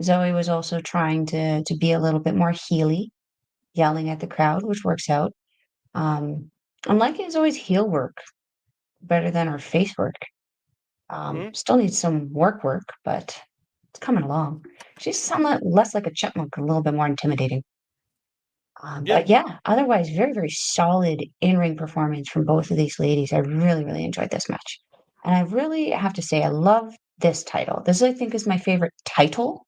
Zoe was also trying to be a little bit more heely, yelling at the crowd, which works out. I'm liking Zoe's heel work better than her face work. Mhm. Still needs some work, but it's coming along. She's somewhat less like a chipmunk, a little bit more intimidating. Yeah. But yeah, otherwise, very, very solid in-ring performance from both of these ladies. I really, really enjoyed this match. And I really have to say, I love this title. This, I think, is my favorite title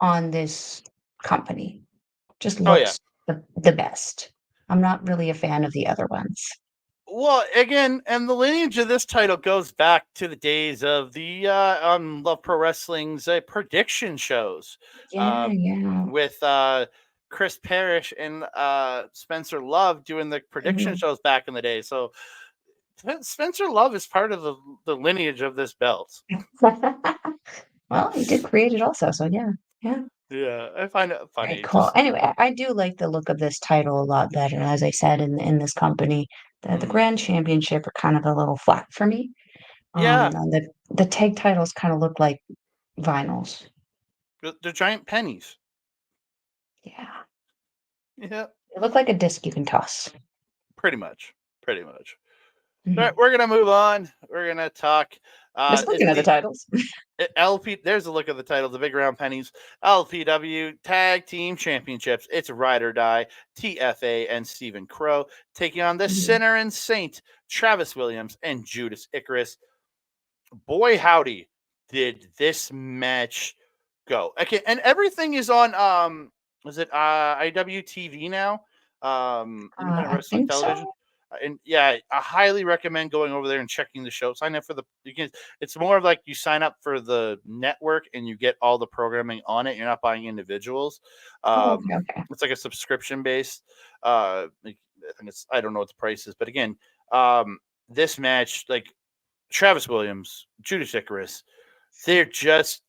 on this company. Just Oh yeah. looks the best. I'm not really a fan of the other ones. Well, again, and the lineage of this title goes back to the days of the Love Pro Wrestling's prediction shows, Yeah, uh, yeah. with Chris Parrish and Spencer Love doing the prediction Mhm. shows back in the day. So Spencer Love is part of the lineage of this belt. Well, he did create it also, so yeah, yeah. Yeah, I find it Very funny. cool. Just Anyway, I do like the look of this title a lot better, as I said, in this company. The mm, Grand Championship are kind of a little flat for me. yeah, And the tag titles kind of look like vinyls. they're giant pennies. Yeah. Yeah, They look like a disc you can toss. pretty much, pretty much. All right, Mhm. we're gonna move on. We're gonna talk. Just It's looking at the the titles. LP. There's a look at the title, the big round pennies. LPW Tag Team Championships. It's Ride or Die, TFA, and Stephen Crowe taking on the Mhm. Sinner and Saint, Travis Williams and Judas Icarus. Boy, howdy, did this match go? Okay, and everything is on. Was it IWTV now? Independent I Wrestling think Television. so. And yeah, I highly recommend going over there and checking the show. Sign up for the. You can, it's more of like you sign up for the network and you get all the programming on it. You're not buying individuals. Oh, okay, okay. It's like a subscription based. I think it's. I don't know what the price is, but again, this match, like Travis Williams, Judas Icarus, they're just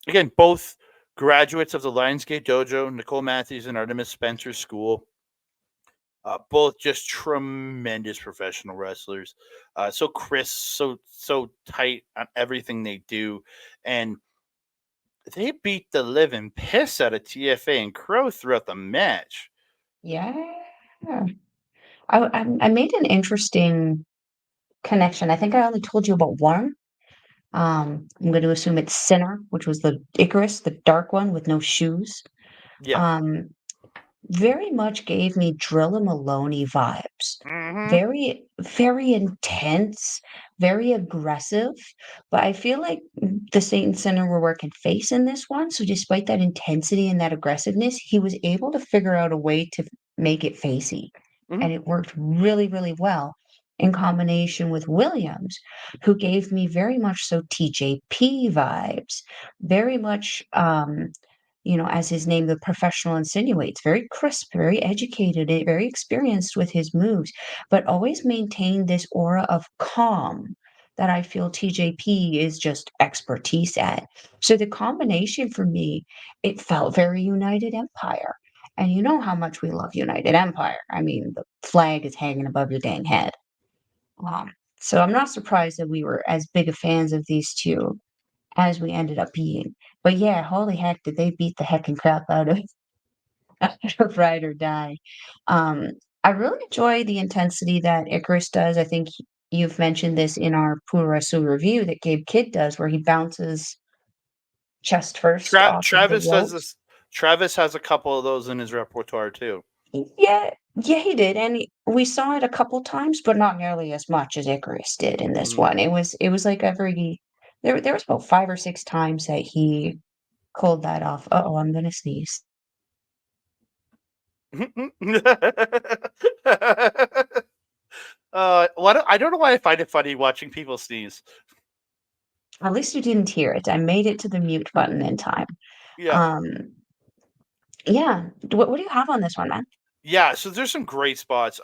again both graduates of the Lionsgate Dojo, Nicole Matthews and Artemis Spencer School. Both just tremendous professional wrestlers. So crisp, so tight on everything they do, and they beat the living piss out of TFA and Crowe throughout the match. Yeah. I made an interesting connection. I think I only told you about one. I'm going to assume it's Sinner, which was the Icarus, the dark one with no shoes. Yeah. Um, very much gave me Drilla Maloney vibes. Mm-hmm. Very, very intense, very aggressive. But I feel like the Saint Sinner were working face in this one. So despite that intensity and that aggressiveness, he was able to figure out a way to make it facey. Mm-hmm. And it worked really, really well in combination with Williams, who gave me very much so TJP vibes, very much as his name, the professional insinuates, very crisp, very educated, very experienced with his moves, but always maintained this aura of calm that I feel TJP is just expertise at. So the combination for me, it felt very United Empire. And you know how much we love United Empire. I mean, the flag is hanging above your dang head. So I'm not surprised that we were as big of fans of these two as we ended up being. But yeah, holy heck, did they beat the heckin' crap out of Ride or Die. Um, I really enjoy the intensity that Icarus does. I think you've mentioned this in our Purasu review that Gabe Kidd does, where he bounces chest first off of the Travis does ropes. this. Travis has a couple of those in his repertoire too. Yeah, yeah, he did, and we saw it a couple times, but not nearly as much as Icarus did in this Mm-hmm. one. It was like every there was about 5 or 6 times that he pulled that off. Uh-oh, I'm gonna sneeze. What I don't know why I find it funny watching people sneeze. At least you didn't hear it. I made it to the mute button in time. Yeah, Um, yeah. What do you have on this one, man? yeah. So there's some great spots.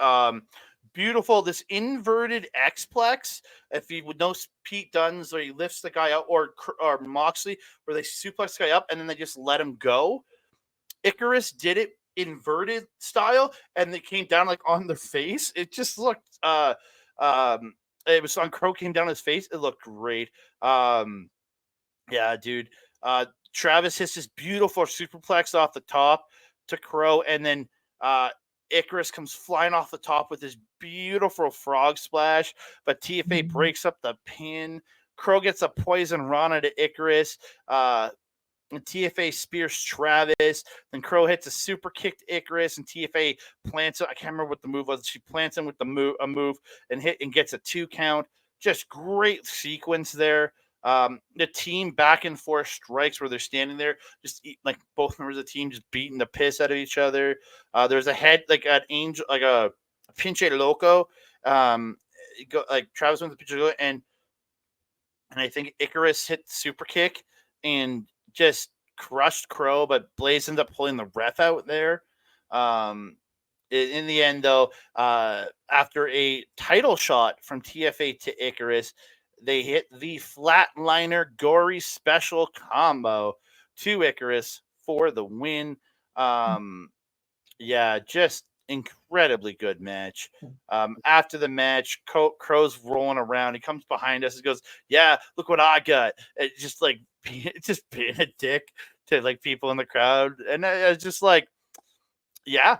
Beautiful. This inverted X-plex. If you would know Pete Dunne's, where he lifts the guy out, or Moxley, where they suplex the guy up and then they just let him go. Icarus did it inverted style, and they came down like on their face. It just looked. It was on Crowe came down his face. It looked great. Yeah, dude. Travis hits this beautiful superplex off the top to Crowe, and then Icarus comes flying off the top with this beautiful frog splash. But TFA breaks up the pin. Crowe gets a poison Rana to Icarus. And TFA spears Travis. Then Crowe hits a super kick to Icarus, and TFA plants it. I can't remember what the move was. She plants him with a move and gets a 2 count. Just great sequence there. The team back and forth strikes where they're standing there, just like both members of the team just beating the piss out of each other. There's a head like an angel, like a pinche loco. Like Travis went to pinche loco, and I think Icarus hit the super kick and just crushed Crowe, but Blais ended up pulling the ref out there. In the end, though, after a title shot from TFA to Icarus, they hit the flatliner gory special combo to Icarus for the win. Yeah, just incredibly good match. After the match, Crowe's rolling around. He comes behind us and goes, "Yeah, look what I got!" It's just like just being a dick to like people in the crowd, and it's just like, yeah,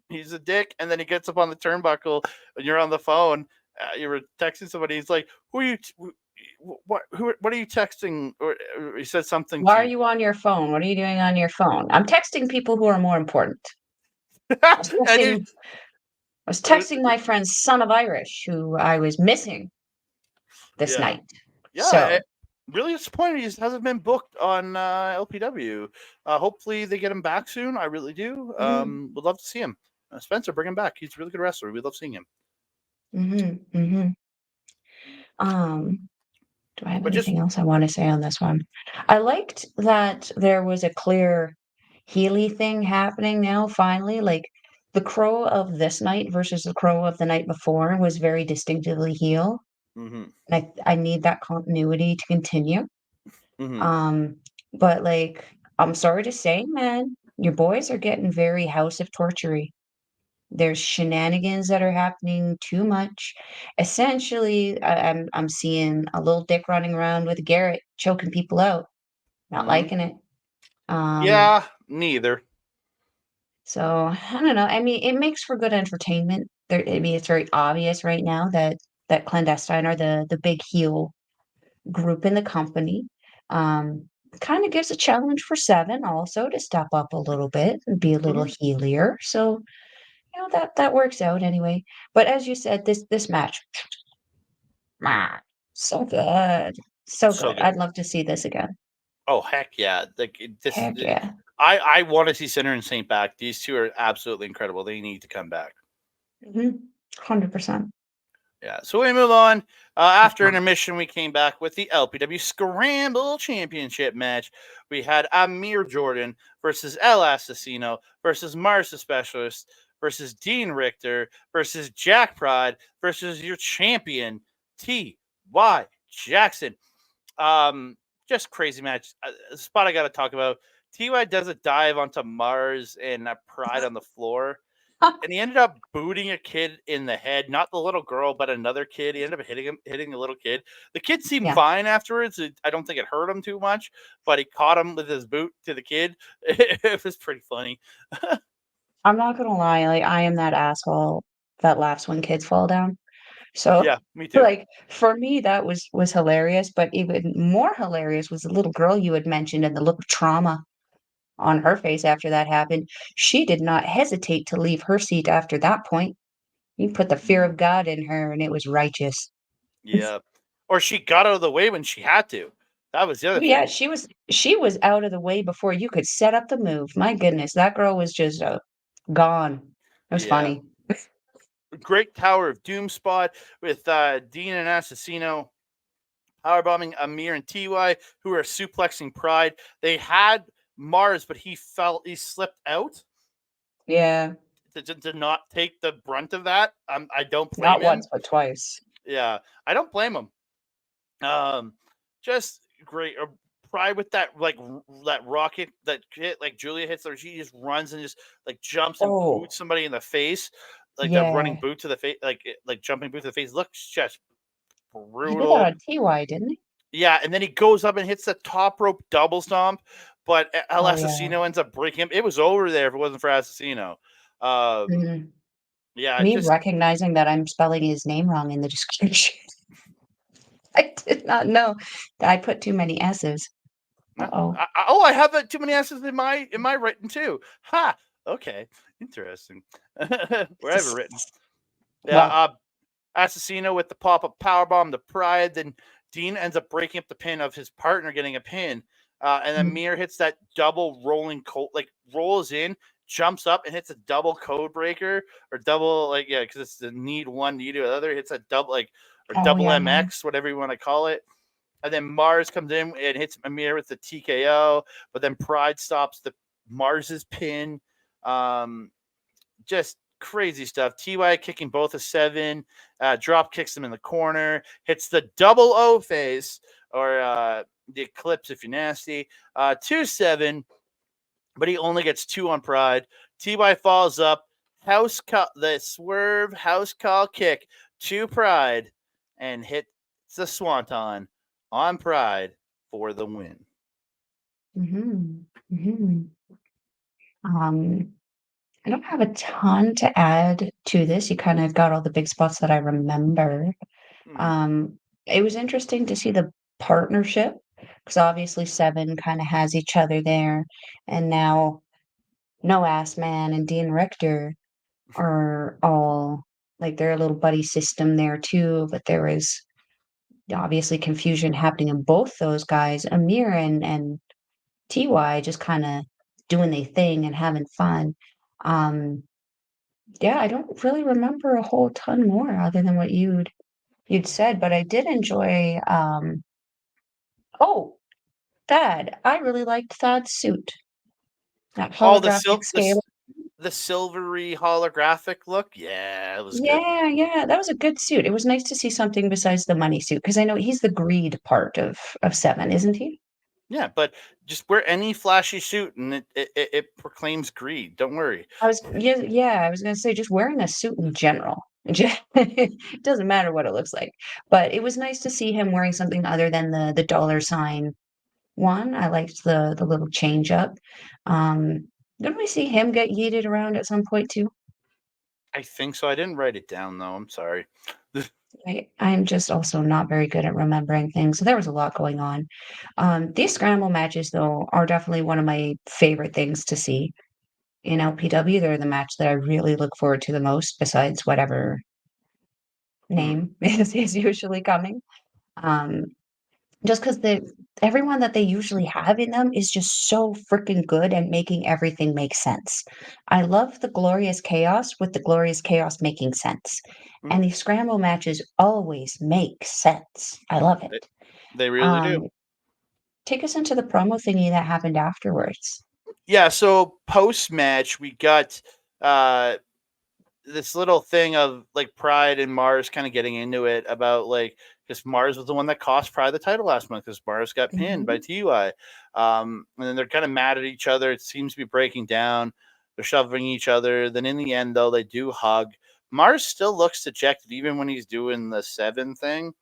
he's a dick. And then he gets up on the turnbuckle, and you're on the phone. You were texting somebody. He's like, "Who are you? What are you texting?" Or he said something Why to are you. you on your phone? What are you doing on your phone? I'm texting people who are more important. I was And texting, I was texting my friend Son of Irish, who I was missing this yeah. night. Yeah, So, really disappointed he hasn't been booked on LPW. Hopefully they get him back soon. I really do. mhm, Would love to see him. Spencer, bring him back. He's a really good wrestler. We love seeing him. mhm, mhm. Um, do I have But just anything else I want to say on this one? I liked that there was a clear Healy thing happening now, finally. Like the Crow of this night versus the Crow of the night before was very distinctively heel. mm-hmm, And I need that continuity to continue. mm-hmm, Um, but like, I'm sorry to say, man, your boys are getting very House of Tortury. There's shenanigans that are happening too much. Essentially, I'm seeing a little dick running around with Garrett choking people out. Not mm-hmm. liking it. Um, Yeah, neither. so I don't know. I mean, it makes for good entertainment. There, I mean, it's very obvious right now that Clandestine are the big heel group in the company. Um, kind of gives a challenge for Seven also to step up a little bit and be a little Mm-hmm. heelier. So that works out anyway. But as you said, this match, so good, so So good. good. I'd love to see this again. Oh heck yeah! Like Heck yeah. I want to see Sinner and Saint back. These two are absolutely incredible. They need to come back. 100%. Yeah, so we move on. After intermission, we came back with the LPW Scramble Championship match. We had Amir Jordan versus El Asesino versus Marz the Specialist versus Dean Richter versus Jack Pride versus your champion, T.Y. Jackson. Just crazy match. A spot I got to talk about. Ty does a dive onto Marz and Pride on the floor. and he ended up booting a kid in the head, not the little girl, but another kid. He ended up hitting a little kid. The kid seemed Yeah. fine afterwards. I don't think it hurt him too much, but he caught him with his boot to the kid. It was pretty funny. I'm not gonna lie, like, I am that asshole that laughs when kids fall down. So, Yeah, me too. like, for me, that was hilarious, but even more hilarious was the little girl you had mentioned and the look of trauma on her face after that happened. She did not hesitate to leave her seat after that point. You put the fear of God in her, and it was righteous. Yeah, or she got out of the way when she had to. That was the other Oh, yeah, thing. she was out of the way before you could set up the move. My goodness, that girl was just, gone. It was Yeah, funny. great Tower of Doom spot with Dean and Asesino powerbombing Amir and Ty, who are suplexing Pride. They had Marz, but he slipped out Yeah, to not take the brunt of that. I don't blame not him. once, but twice. Yeah, I don't blame him. Just great. Pride with that that rocket that hit like Julia hits, or she just runs and just like jumps and Oh, boots somebody in the face, like the running yeah. boot to the face, like jumping boot to the face. Looks just He did that brutal. on TY, didn't he? Yeah, and then he goes up and hits the top rope double stomp, but El Oh, yeah. Asesino ends up breaking him. It was over there if it wasn't for Asesino. Mhm. Yeah, Me just recognizing that I'm spelling his name wrong in the description. I did not know that I put too many S's. Uh-oh. I have too many S's in my written too. Ha. Okay, interesting. Where I have it written. Yeah. Well, Asesino with the pop up power bomb, the Pride. Then Dean ends up breaking up the pin of his partner getting a pin. And then mm, Mir hits that double rolling code, like rolls in, jumps up and hits a double code breaker or double, like, yeah, because it's the need one, need the other. Hits a double, like, or oh, double yeah, yeah. MX, whatever you want to call it. And then Marz comes in and hits Amir with the TKO, but then Pride stops the Marz's pin. Um, just crazy stuff. Ty kicking both a 7, drop kicks him in the corner, hits the double O face or the eclipse if you're nasty. 2-7, but he only gets 2 on Pride. Ty falls up, the swerve house call kick to Pride and hits the swanton on Pride for the win. Mhm, mhm. Um, I don't have a ton to add to this. You kind of got all the big spots that I remember. Mm-hmm. Um, it was interesting to see the partnership because obviously Seven kind of has each other there, and now No Ass Man and Dean Richter are all like they're a little buddy system there too. But there was obviously confusion happening in both those guys. Amir and TY just kind of doing their thing and having fun. Um, yeah, I don't really remember a whole ton more other than what you'd said, but I did enjoy oh, Thad. I really liked Thad's suit. That Oh, holographic scale. the silvery holographic look. Yeah, it was good. Yeah, yeah, that was a good suit. It was nice to see something besides the money suit because I know he's the greed part of Seven, isn't he? Yeah, but just wear any flashy suit and it proclaims greed. Don't worry. Yeah, I was gonna say just wearing a suit in general. It doesn't matter what it looks like. But it was nice to see him wearing something other than the dollar sign one. I liked the little change up. Um, didn't we see him get yeeted around at some point too? I think so. I didn't write it down though. I'm sorry. I'm just also not very good at remembering things. So there was a lot going on. These scramble matches, though, are definitely one of my favorite things to see in LPW. They're the match that I really look forward to the most, besides whatever Hmm. name is usually coming. Um, just because everyone that they usually have in them is just so freaking good at making everything make sense. I love the glorious chaos with the glorious chaos making sense. Hmm. And these scramble matches always make sense. I love They, it. they really do. Um, take us into the promo thingy that happened afterwards. Yeah. So post match, we got uh this little thing of like Pride and Marz kind of getting into it about like because Marz was the one that cost Pride the title last month because Marz got pinned by Mhm. TY. And then they're kind of mad at each other. It seems to be breaking down. They're shoving each other. Then in the end, though, they do hug. Marz still looks dejected, even when he's doing the 7 thing.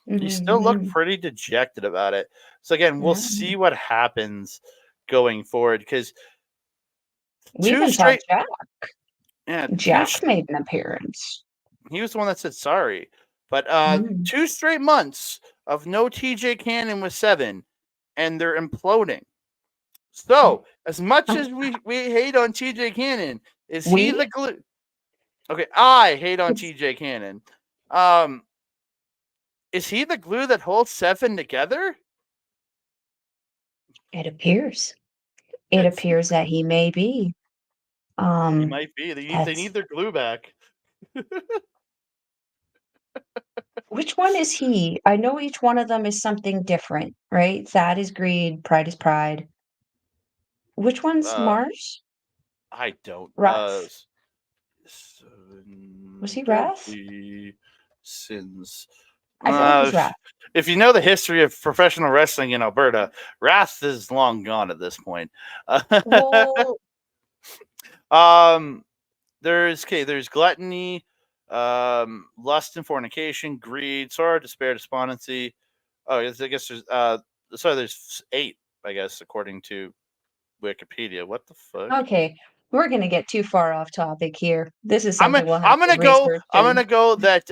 He still looked pretty dejected about it. So again, we'll see what happens going forward because We even saw Jack. Yeah, Jack made an appearance. He was the one that said sorry. But 2 straight months of no TJ Cannon with 7, and they're imploding. So, as much as we hate on TJ Cannon, is he the glue? Okay, I hate on TJ Cannon. Is he the glue that holds 7 together? It appears. It appears that he may be. He might be. They need their glue back. Which one is he? I know each one of them is something different, right? Sad is greed, pride is pride. Which one's Marz? I don't. Wrath. Was he Wrath? Sins. I feel like he's Wrath. If you know the history of professional wrestling in Alberta, Wrath is long gone at this point. Well, there's gluttony, lust and fornication, greed, sorrow, despair, despondency. Oh, I guess there's 8, I guess, according to Wikipedia. What the fuck? Okay, we're gonna get too far off topic here. This is I'm something we'll have to research. I'm gonna go that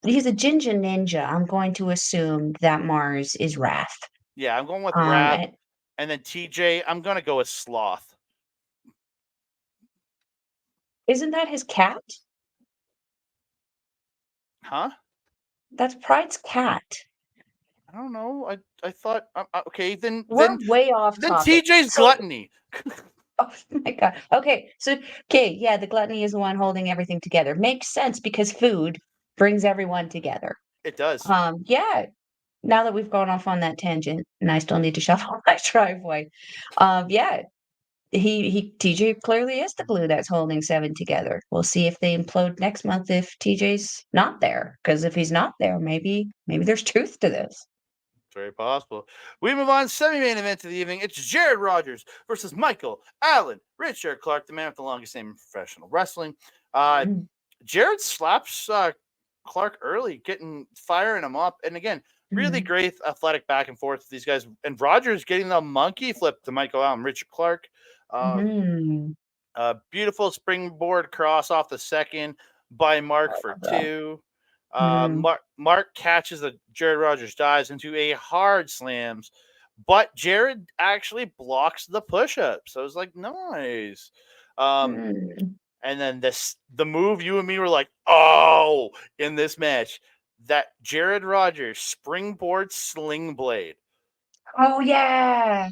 he's a ginger ninja. I'm going to assume that Marz is Wrath. Yeah, I'm going with Wrath, and then TJ. I'm gonna go with Sloth. Isn't that his cat? Huh? That's Pride's cat. I don't know. I thought okay. Then we're way off. Then topic. TJ's gluttony. Oh my god. Okay, so yeah, the gluttony is the one holding everything together. Makes sense because food brings everyone together. It does. Yeah. Now that we've gone off on that tangent, and I still need to shovel my driveway. Yeah, TJ clearly is the glue that's holding 7 together. We'll see if they implode next month if TJ's not there. Because if he's not there, maybe there's truth to this. Very possible. We move on. Semi-main event of the evening. It's Jared Rogers versus Michael Allen Richard Clark, the man with the longest name in professional wrestling. Jared slaps Clark early, firing him up, and again, really great athletic back and forth with these guys. And Rogers getting the monkey flip to Michael Allen Richard Clark. Beautiful springboard cross off the second by Mark for 2. Mark catches the Jared Rogers dives into a hard slams, but Jared actually blocks the push-up. So it was like, nice. And then the move you and me were like, oh, in this match, that Jared Rogers springboard sling blade. Oh yeah.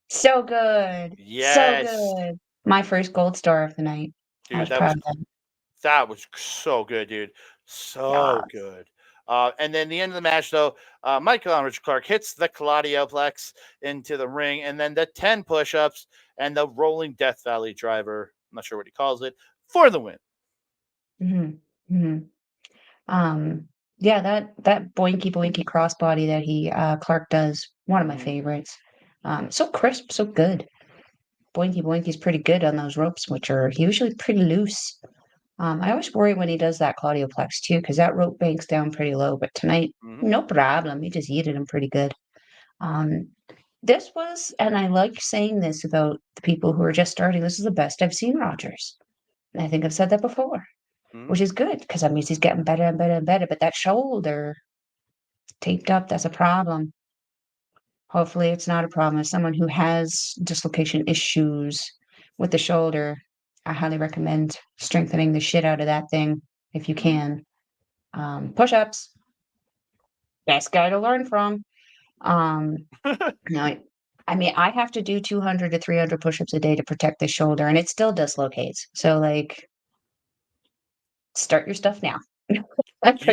So good. Yes. So good. My first gold star of the night. Dude, I was proud of that. That was so good, dude. So good. And then the end of the match, though, Michael Allen Richard Clark hits the Claudio Plex into the ring, and then the 10 push-ups and the rolling Death Valley driver, I'm not sure what he calls it, for the win. Yeah, that boinky boinky crossbody that Clark does, one of my favorites. So crisp, so good. Boinky boinky's pretty good on those ropes, which are usually pretty loose. I always worry when he does that Claudio Plex too, because that rope banks down pretty low. But tonight, no problem. He just yeeted him pretty good. This was, and I like saying this about the people who are just starting, this is the best I've seen Rogers. And I think I've said that before, which is good because that means he's getting better and better and better. But that shoulder taped up, that's a problem. Hopefully it's not a problem. As someone who has dislocation issues with the shoulder, I highly recommend strengthening the shit out of that thing if you can. Push-ups, best guy to learn from. No, I mean, I have to do 200 to 300 push-ups a day to protect the shoulder, and it still dislocates. So, like, start your stuff now. You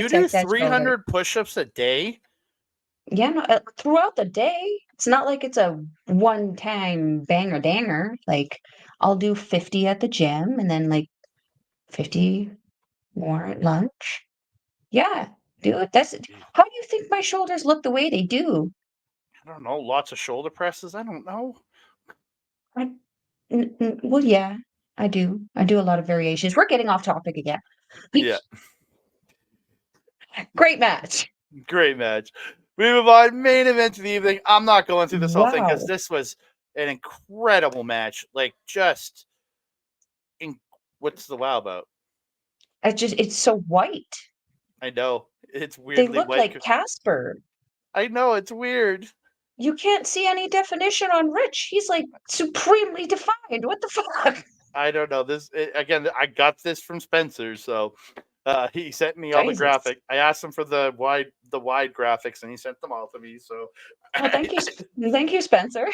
do 300 push-ups a day? Yeah, no, throughout the day. It's not like it's a one-time banger danger. Like, I'll do 50 at the gym and then, like, 50 more at lunch. Yeah, dude, how do you think my shoulders look the way they do? I don't know, lots of shoulder presses. I don't know. Well, yeah, I do. I do a lot of variations. We're getting off topic again. Yeah, Great match. great match. We move on. Main event of the evening. I'm not going through this whole thing because Wow. this was an incredible match. Like, just what's the wow about? It's so white. I know it's They weirdly look white. like Casper. I know it's weird. You can't see any definition on Rich. He's like supremely defined. What the fuck? I don't know this again. I got this from Spencer, so he sent me all the Jesus. graphic. I asked him for the wide graphics, and he sent them all to me. So Well, thank you, Spencer.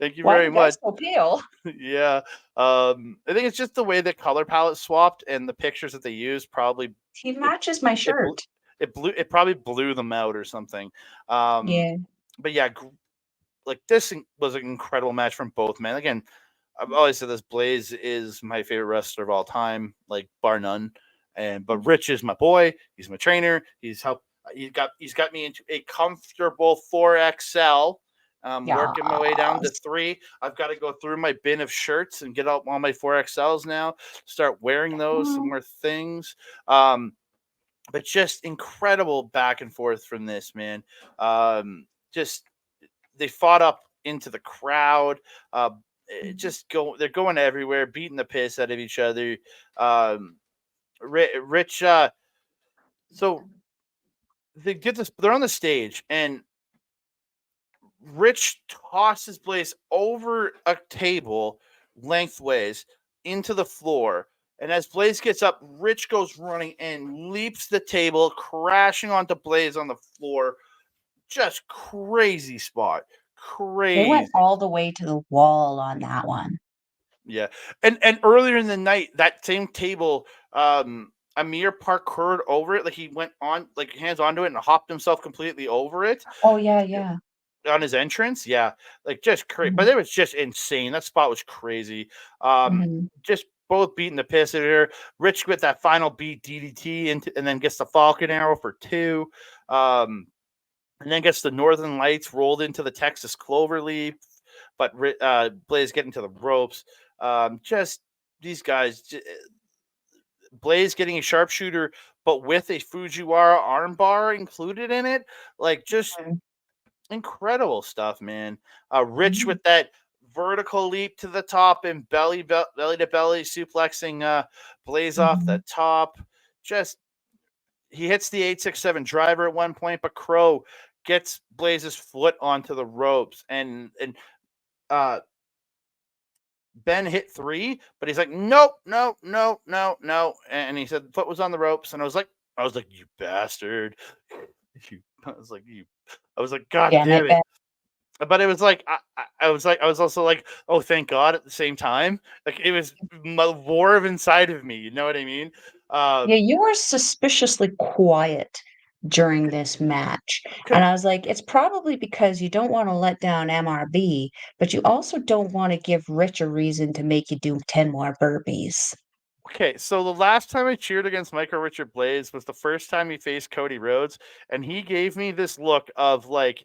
thank you Why are very you guys much. so pale? Yeah, I think it's just the way the color palette swapped and the pictures that they used. Probably He it matches my it shirt. it probably blew them out or something. Yeah. But yeah, like this was an incredible match from both men. Again, I've always said this: Blais is my favorite wrestler of all time, like bar none. But Rich is my boy. He's my trainer. He's helped. He's got me into a comfortable 4XL. Yeah. Working my way down to 3. I've got to go through my bin of shirts and get out all my 4XLs now. Start wearing those, some more things. But just incredible back and forth from this, man. Just they fought up into the crowd. They're going everywhere, beating the piss out of each other. Rich, so they get this. They're on the stage, and Rich tosses Blais over a table lengthways into the floor. And as Blais gets up, Rich goes running and leaps the table, crashing onto Blais on the floor. Just crazy spot. They went Crazy. all the way to the wall on that one. Yeah. And earlier in the night, that same table, Amir parkoured over it. Like he went on, like hands onto it and hopped himself completely over it Oh, yeah. on his entrance. Yeah. Like just crazy. But Mhm, it was just insane. That spot was crazy. mhm, Just both beating the piss out of her. Rich with that final beat DDT and then gets the Falcon Arrow for 2. And then gets the Northern Lights rolled into the Texas Cloverleaf, but Blais getting to the ropes. Just these guys, Blais getting a sharpshooter, but with a Fujiwara armbar included in it. Like just mhm, incredible stuff, man. Rich mhm, with that vertical leap to the top and belly to belly suplexing Blais off the mhm. top. Just he hits the 867 driver at one point, but Crowe gets Blais's foot onto the ropes and uh Ben hit 3, but he's like, nope, no, no, no, no. And he said the foot was on the ropes, and I was like, you bastard. I was like, God Damn damn it, it. Ben. But it was like I was like I was also like, oh, thank God at the same time. Like it was my war of inside of me. You know what I mean? Yeah, Um, you were suspiciously quiet during this match. And I was like, it's probably because you don't want to let down MRB, but you also don't want to give Rich a reason to make you do 10 more burpees. Okay, so the last time I cheered against Michael Richard Blais was the first time he faced Cody Rhodes, and he gave me this look of like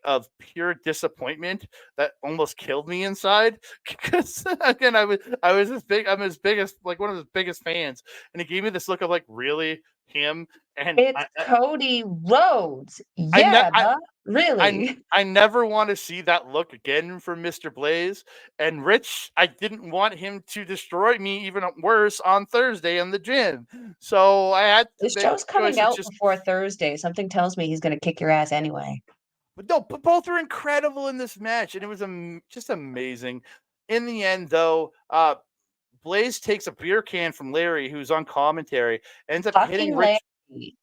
of pure disappointment that almost killed me inside. Because again, I was his big I'm his biggest like one of his biggest fans, and he gave me this look of like really him, and It's Cody Rhodes. I, ne- Yeah, but really. I never want to see that look again from Mr. Blais. And Rich, I didn't want him to destroy me even worse on Thursday in the gym. So I had to This make show's the choice coming of out just, before Thursday. Something tells me he's going to kick your ass anyway. but no, but both are incredible in this match. And it was just amazing. In the end, though, Blais takes a beer can from Larry, who's on commentary, ends up hitting Fucking Rich. Larry.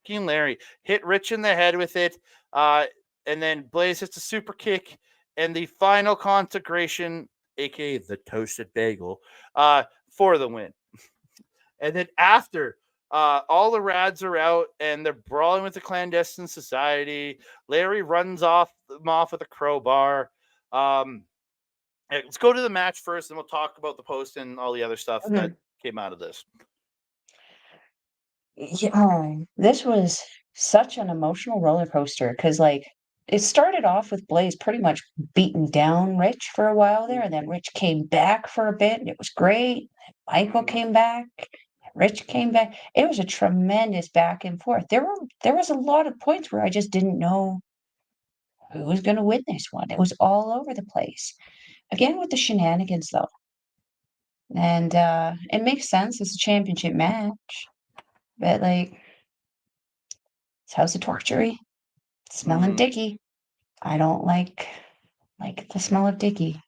King Larry hit Rich in the head with it. Uh, and then Blais hits a super kick and the final consecration, aka the toasted bagel, for the win. And then after all the rads are out and they're brawling with the clandestine society, Larry runs them off with a crowbar. Let's go to the match first, and we'll talk about the post and all the other stuff that Mhm. came out of this. Yeah, this was such an emotional roller coaster because, like, it started off with Blais pretty much beating down Rich for a while there, and then Rich came back for a bit, and it was great. Michael came back, Rich came back. It was a tremendous back and forth. There was a lot of points where I just didn't know who was going to win this one. It was all over the place. Again with the shenanigans though, and it makes sense. It's a championship match, but like it's House of Torture. Smelling dicky. I don't like the smell of dicky.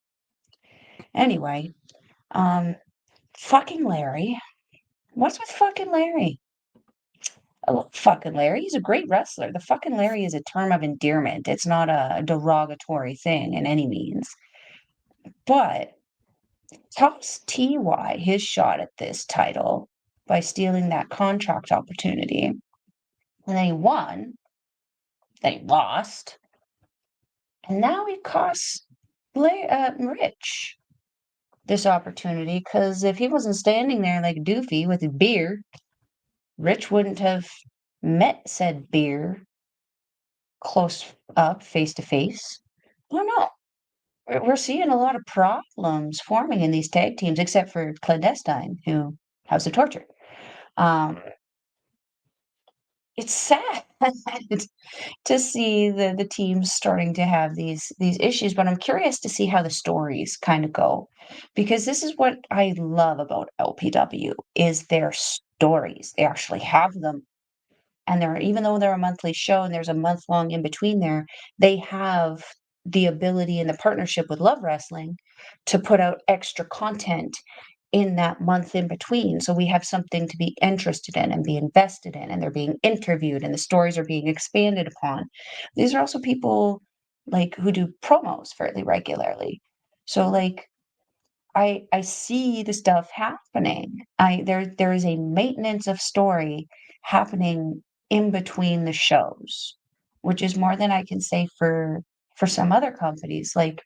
Anyway, fucking Larry. What's with fucking Larry? I love fucking Larry. He's a great wrestler. The fucking Larry is a term of endearment. It's not a derogatory thing in any means. But toss TY his shot at this title by stealing that contract opportunity. And then he won. Then he lost. And now he costs Rich this opportunity because if he wasn't standing there like a doofy with his beer, Rich wouldn't have met said beer close up, face to face. I don't know. We're seeing a lot of problems forming in these tag teams, except for Clandestine, who House of Torture. It's sad to see the teams starting to have these issues, but I'm curious to see how the stories kind of go, because this is what I love about LPW is their stories. They actually have them, and they're even though they're a monthly show and there's a month long in between there, they have the ability and the partnership with Love Wrestling to put out extra content in that month in between. So we have something to be interested in and be invested in, and they're being interviewed and the stories are being expanded upon. These are also people like who do promos fairly regularly. So like I see the stuff happening. There is a maintenance of story happening in between the shows, which is more than I can say for some other companies. Like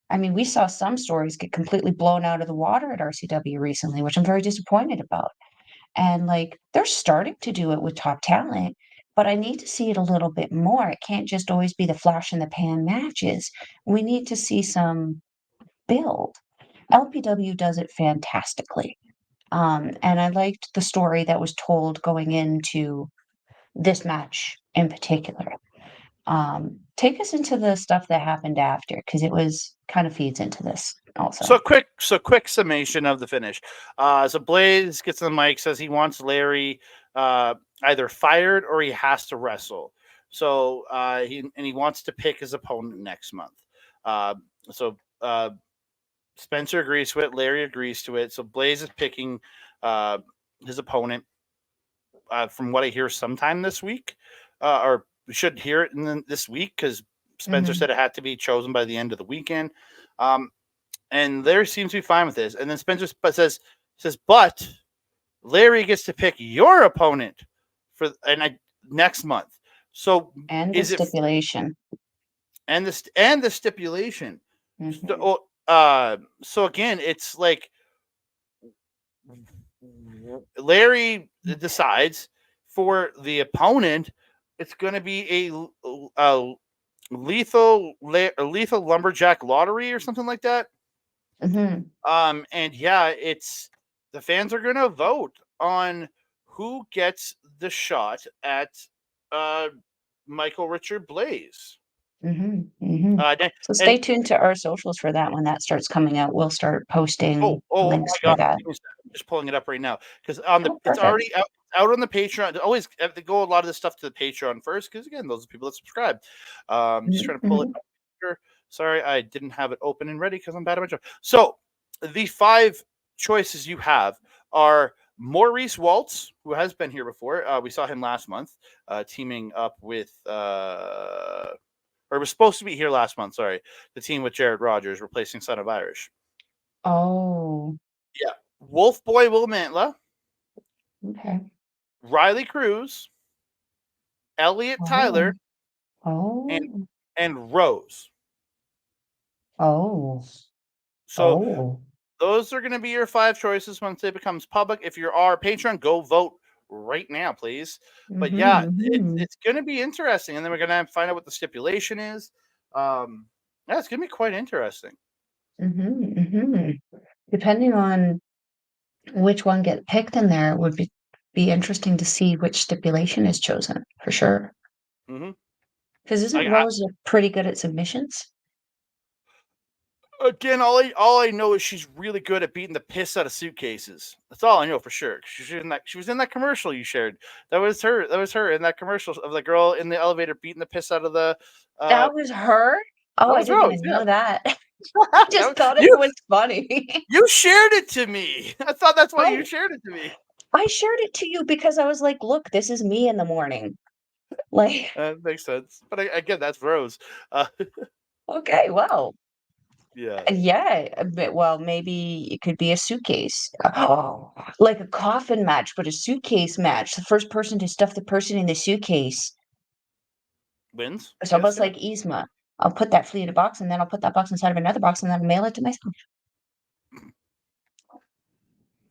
I mean, we saw some stories get completely blown out of the water at RCW recently, which I'm very disappointed about. And like they're starting to do it with top talent, but I need to see it a little bit more. It can't just always be the flash in the pan matches. We need to see some build. LPW does it fantastically. And I liked the story that was told going into this match in particular. Take us into the stuff that happened after, because it was kind of feeds into this also. So quick summation of the finish. So Blais gets on the mic, says he wants Larry either fired or he has to wrestle. So he wants to pick his opponent next month. So Spencer agrees to it. Larry agrees to it. So Blais is picking his opponent. From what I hear, sometime this week, or we should hear it this week because Spencer said it had to be chosen by the end of the weekend. And Larry seems to be fine with this. And then Spencer says, but Larry gets to pick your opponent for next month. So and the stipulation. And the stipulation. So again, it's like Larry decides for the opponent, it's going to be a lethal lumberjack lottery or something like that. And yeah, it's the fans are going to vote on who gets the shot at Michael Richard Blais. So stay tuned to our socials for that when that starts coming out. We'll start posting links for that. I'm just pulling it up right now because it's already out on the Patreon. Always have to go a lot of this stuff to the Patreon first because again, those are people that subscribe. Just trying to pull it up here. Sorry, I didn't have it open and ready because I'm bad at my job. So the 5 choices you have are Maurice Waltz, who has been here before. We saw him last month, teaming up with or was supposed to be here last month, sorry. The team with Jared Rogers replacing Son of Irish. Oh. Yeah. Wolfboy Will Mantla. Okay. Riley Cruz. Elliot Tyler. Oh. And Rose. Oh. So those are going to be your 5 choices once it becomes public. If you're our Patreon, go vote right now, please. But yeah, Mm-hmm. it's going to be interesting, and then we're going to find out what the stipulation is. Yeah, it's going to be quite interesting. Mm-hmm. Mm-hmm. Depending on which one get picked in there, it would be interesting to see which stipulation is chosen for sure. Hmm. Because isn't Rose pretty good at submissions? Again, all I know is she's really good at beating the piss out of suitcases. That's all I know for sure. She was in that commercial you shared. That was her. That was her in that commercial of the girl in the elevator beating the piss out of the. That was her? Oh, That I was didn't Rose. even Yeah, know that. I just thought it you was funny. you shared it to me. I thought that's why you I shared it to me. I shared it to you because I was like, "Look, this is me in the morning." Like, Makes sense. But again, that's Rose. Uh, okay, well, yeah. yeah, but well, maybe it could be a suitcase. Oh, like a coffin match, but a suitcase match. The first person to stuff the person in the suitcase. Wins. It's I guess. almost Yeah. like Yzma. I'll put that flea in a box, and then I'll put that box inside of another box, and then I'll mail it to myself.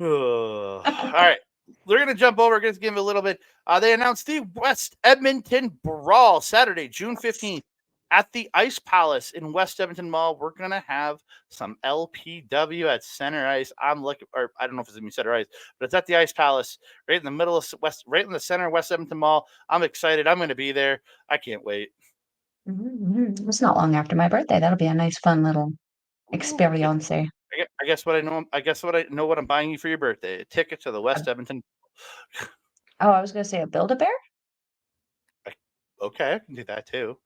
All right. We're going to jump over. We're going to give a little bit. They announced the West Edmonton Brawl Saturday, June 15th at the Ice Palace in West Edmonton Mall. We're going to have some LPW at center ice. I'm looking, or I don't know if it's going to be center ice, but it's at the Ice Palace right in the middle of West, right in the center of West Edmonton Mall. I'm excited. I'm going to be there. I can't wait. It's not long after my birthday. That'll be a nice, fun little Ooh, experience. I guess what I know. I guess what I know what I'm buying you for your birthday: a ticket to the West Edmonton. Oh, I was gonna say a Build-A-Bear? Okay, I can do that too.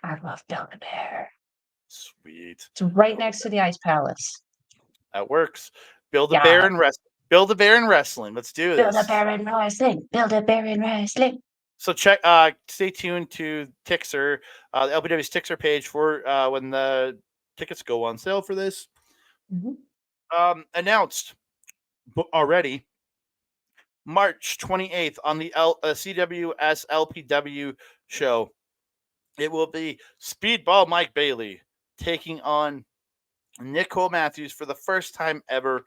I love Build-A-Bear. Sweet. It's right Build a next to the Ice Palace. That works. Build a bear Yeah. and wrestling. Build a bear and wrestling. Let's do this. Build-A-Bear in wrestling. Build-A-Bear in wrestling. So stay tuned to Tixer, the LPW's Tixer page for when the tickets go on sale for this. Mhm. Announced already March 28th on the CWS LPW show. It will be Speedball Mike Bailey taking on Nicole Matthews for the first time ever.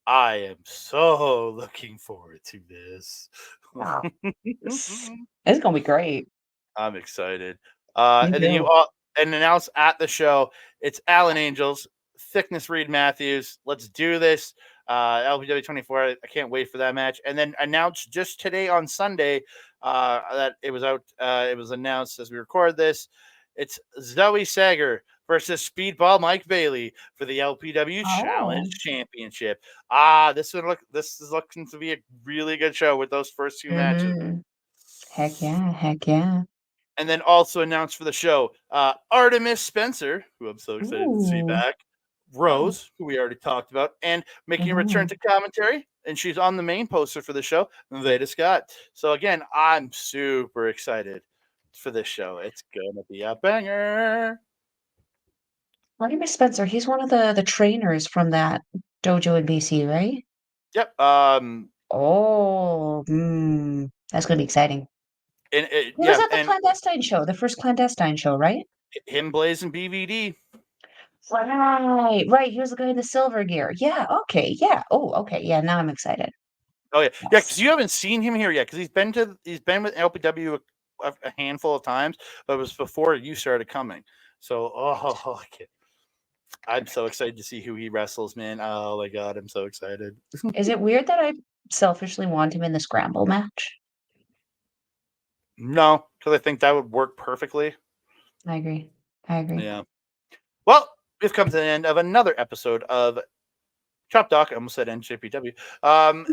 I am so looking forward to this. Wow. It's gonna be great. I'm excited. Me And then too. and announce at the show, it's Alan Angels, Thickness Reid Matthews. Let's do this. LPW 24. I can't wait for that match. And then announced just today on Sunday that it was out. It was announced as we record this. It's Zoe Sager versus Speedball Mike Bailey for the LPW Challenge Oh. Championship. This is looking to be a really good show with those first two matches. Mhm. Heck yeah, heck yeah. And then also announced for the show, Artemis Spencer, who I'm so excited to see Ooh. back, Rose, who we already talked about, and making a return Mhm. to commentary. And she's on the main poster for the show, Veda Scott. So again, I'm super excited for this show. It's gonna be a banger. Artemis Spencer, he's one of the trainers from that dojo in BC, right? Yep. Oh, that's gonna be exciting. And He was yeah, at the and Clandestine show, the first Clandestine show, right? him, Blais, and BVD. Right, right. He was the guy in the silver gear. Yeah, okay, yeah. Oh, okay. Yeah, now I'm excited. Oh yeah, yeah. Because Yes. you haven't seen him here yet. Because he's been with LPW a handful of times, but it was before you started coming. So I'm so excited to see who he wrestles, man. Oh my god, I'm so excited. Is it weird that I selfishly want him in the Scramble match? No, because I think that would work perfectly. I agree. I agree. Yeah. Well, we've come to the end of another episode of Chop Doc. I almost said NJPW. And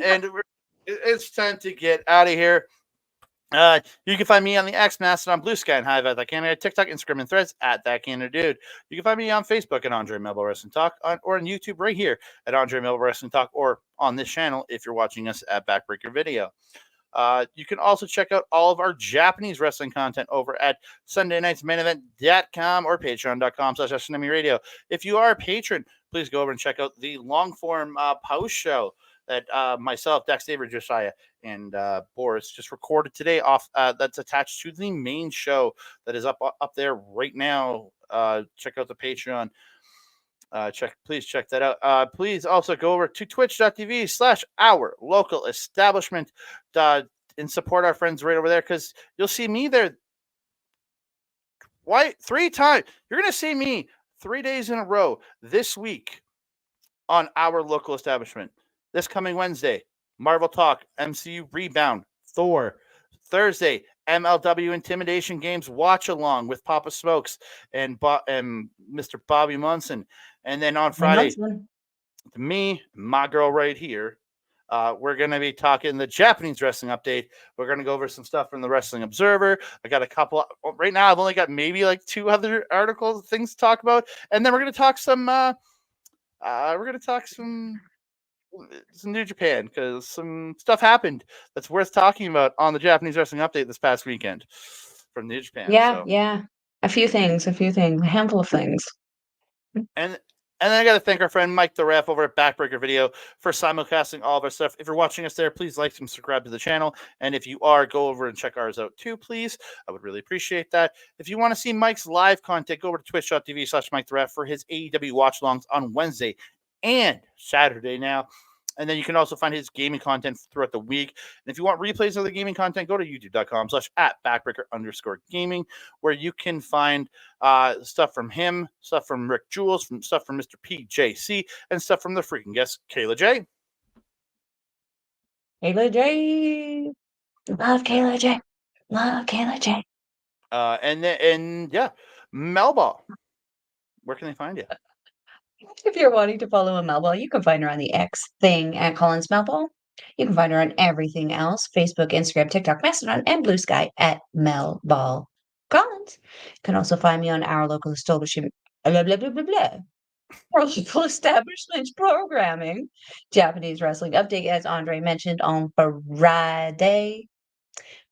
it's time to get out of here. You can find me on the X Mastodon, Blue Sky, and Hive at That Canada, TikTok, Instagram, and Threads at That Canada Dude. You can find me on Facebook at Andre Melball Wrestling Talk, or on YouTube right here at Andre Melball Wrestling Talk, or on this channel if you're watching us at Backbreaker Video. You can also check out all of our Japanese wrestling content over at SundayNightsMainEvent.com or Patreon.com/SNME If you are a patron, please go over and check out the long form post show that myself, Dex David, Josiah, and Boris just recorded today off that's attached to the main show that is up there right now. Check out the Patreon. Please check that out. Please also go over to twitch.tv/our local establishment and support our friends right over there, because you'll see me there. Why 3 times? You're gonna see me 3 days in a row this week on our local establishment. This coming Wednesday, Marvel Talk, MCU Rebound, Thor. Thursday, MLW Intimidation Games Watch Along with Papa Smokes and Mr. Bobby Munson. And then on Friday, me, my girl right here, we're going to be talking the Japanese wrestling update. We're going to go over some stuff from the Wrestling Observer. I got a couple right now. I've only got maybe like 2 other articles, things to talk about, and then we're going to talk some. Some New Japan, because some stuff happened that's worth talking about on the Japanese wrestling update this past weekend from New Japan. Yeah, yeah. A few things, a handful of things. And then I got to thank our friend Mike the Ref over at Backbreaker Video for simulcasting all of our stuff. If you're watching us there, please like and subscribe to the channel. And if you are, go over and check ours out too, please. I would really appreciate that. If you want to see Mike's live content, go over to twitch.tv/Mike the Ref for his AEW watch-alongs on Wednesday and Saturday now. And then you can also find his gaming content throughout the week. And if you want replays of the gaming content, go to youtube.com/@backbreaker_gaming, where you can find stuff from him, stuff from Rick Jules, stuff from Mr. PJC, and stuff from the freaking guest, Kayla J. Kayla J. Love Kayla J. Love Kayla J. And yeah, Melball. Where can they find you? If you're wanting to follow a Melball, you can find her on the X thing at Collins Melball. You can find her on everything else: Facebook, Instagram, TikTok, Mastodon, and Blue Sky at Melball Collins. You can also find me on our local establishment, blah, blah, blah, blah, blah. Our local establishment's programming, Japanese wrestling update, as Andre mentioned, on Friday.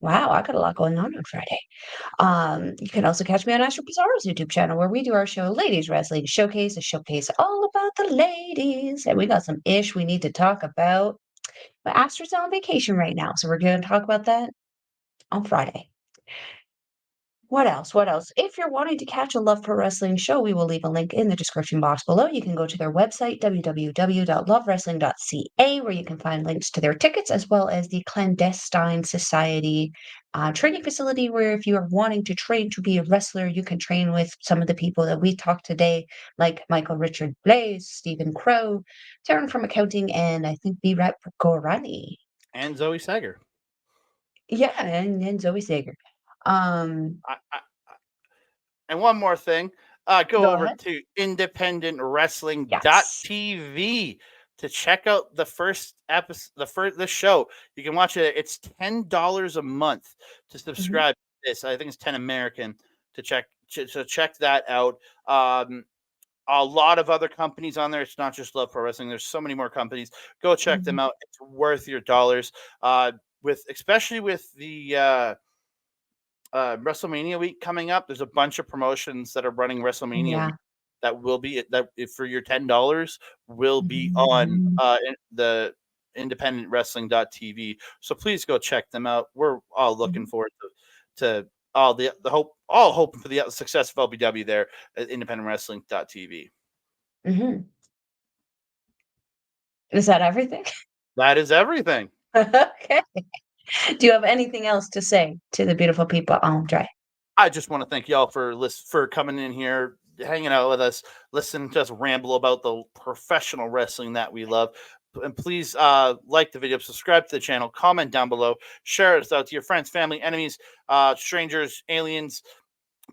Wow, I got a lot going on Friday. You can also catch me on Astro Bizarro's YouTube channel, where we do our show, Ladies Wrestling Showcase, a showcase all about the ladies. And we got some ish we need to talk about. But Astro's on vacation right now, so we're going to talk about that on Friday. What else? What else? If you're wanting to catch a Love Pro Wrestling show, we will leave a link in the description box below. You can go to their website, www.lovewrestling.ca, where you can find links to their tickets, as well as the Clandestine Society training facility, where if you are wanting to train to be a wrestler, you can train with some of the people that we talked today, like Michael Richard Blais, Stephen Crowe, Taryn from accounting, and I think Berat Gorani. And Zoe Sager. Yeah, and Zoe Sager. And one more thing, go over to independentwrestling.tv to check out the first episode, the show. You can watch it. It's $10 a month to subscribe to this. I think it's 10 American to check that out. A lot of other companies on there. It's not just Love Pro Wrestling. There's so many more companies. Go check them out. It's worth your dollars. Especially with the WrestleMania week coming up, there's a bunch of promotions that are running WrestleMania week that will be for your $10 will be on the independentwrestling.tv. So please go check them out. We're all looking forward to all hoping for the success of LPW there at independentwrestling.tv. Is that everything? That is everything. Okay. Do you have anything else to say to the beautiful people, Andre? I just want to thank y'all for coming in here, hanging out with us, listening to us ramble about the professional wrestling that we love. And please like the video, subscribe to the channel, comment down below, share us out to your friends, family, enemies, strangers, aliens,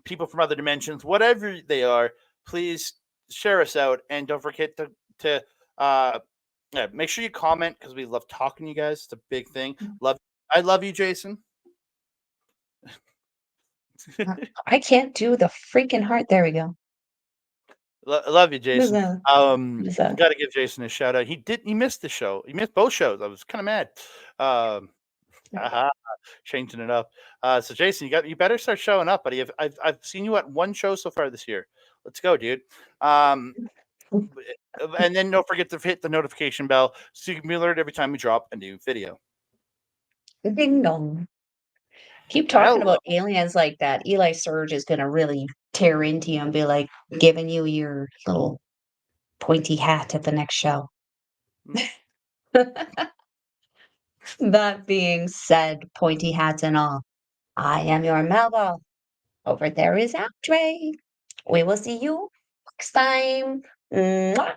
people from other dimensions, whatever they are. Please share us out, and don't forget to make sure you comment, because we love talking to you guys. It's a big thing. I love you, Jason. I can't do the freaking heart. There we go. Love you, Jason. Got to give Jason a shout out. He missed the show. He missed both shows. I was kind of mad. Changing it up. So Jason, you better start showing up, buddy. I've seen you at one show so far this year. Let's go, dude. And then don't forget to hit the notification bell so you can be alerted every time we drop a new video. Ding dong. Keep talking about aliens like that. Eli Surge is going to really tear into you and be like giving you your little pointy hat at the next show. Mm. That being said, pointy hats and all, I am your Melball. Over there is Andre. We will see you next time. Mwah.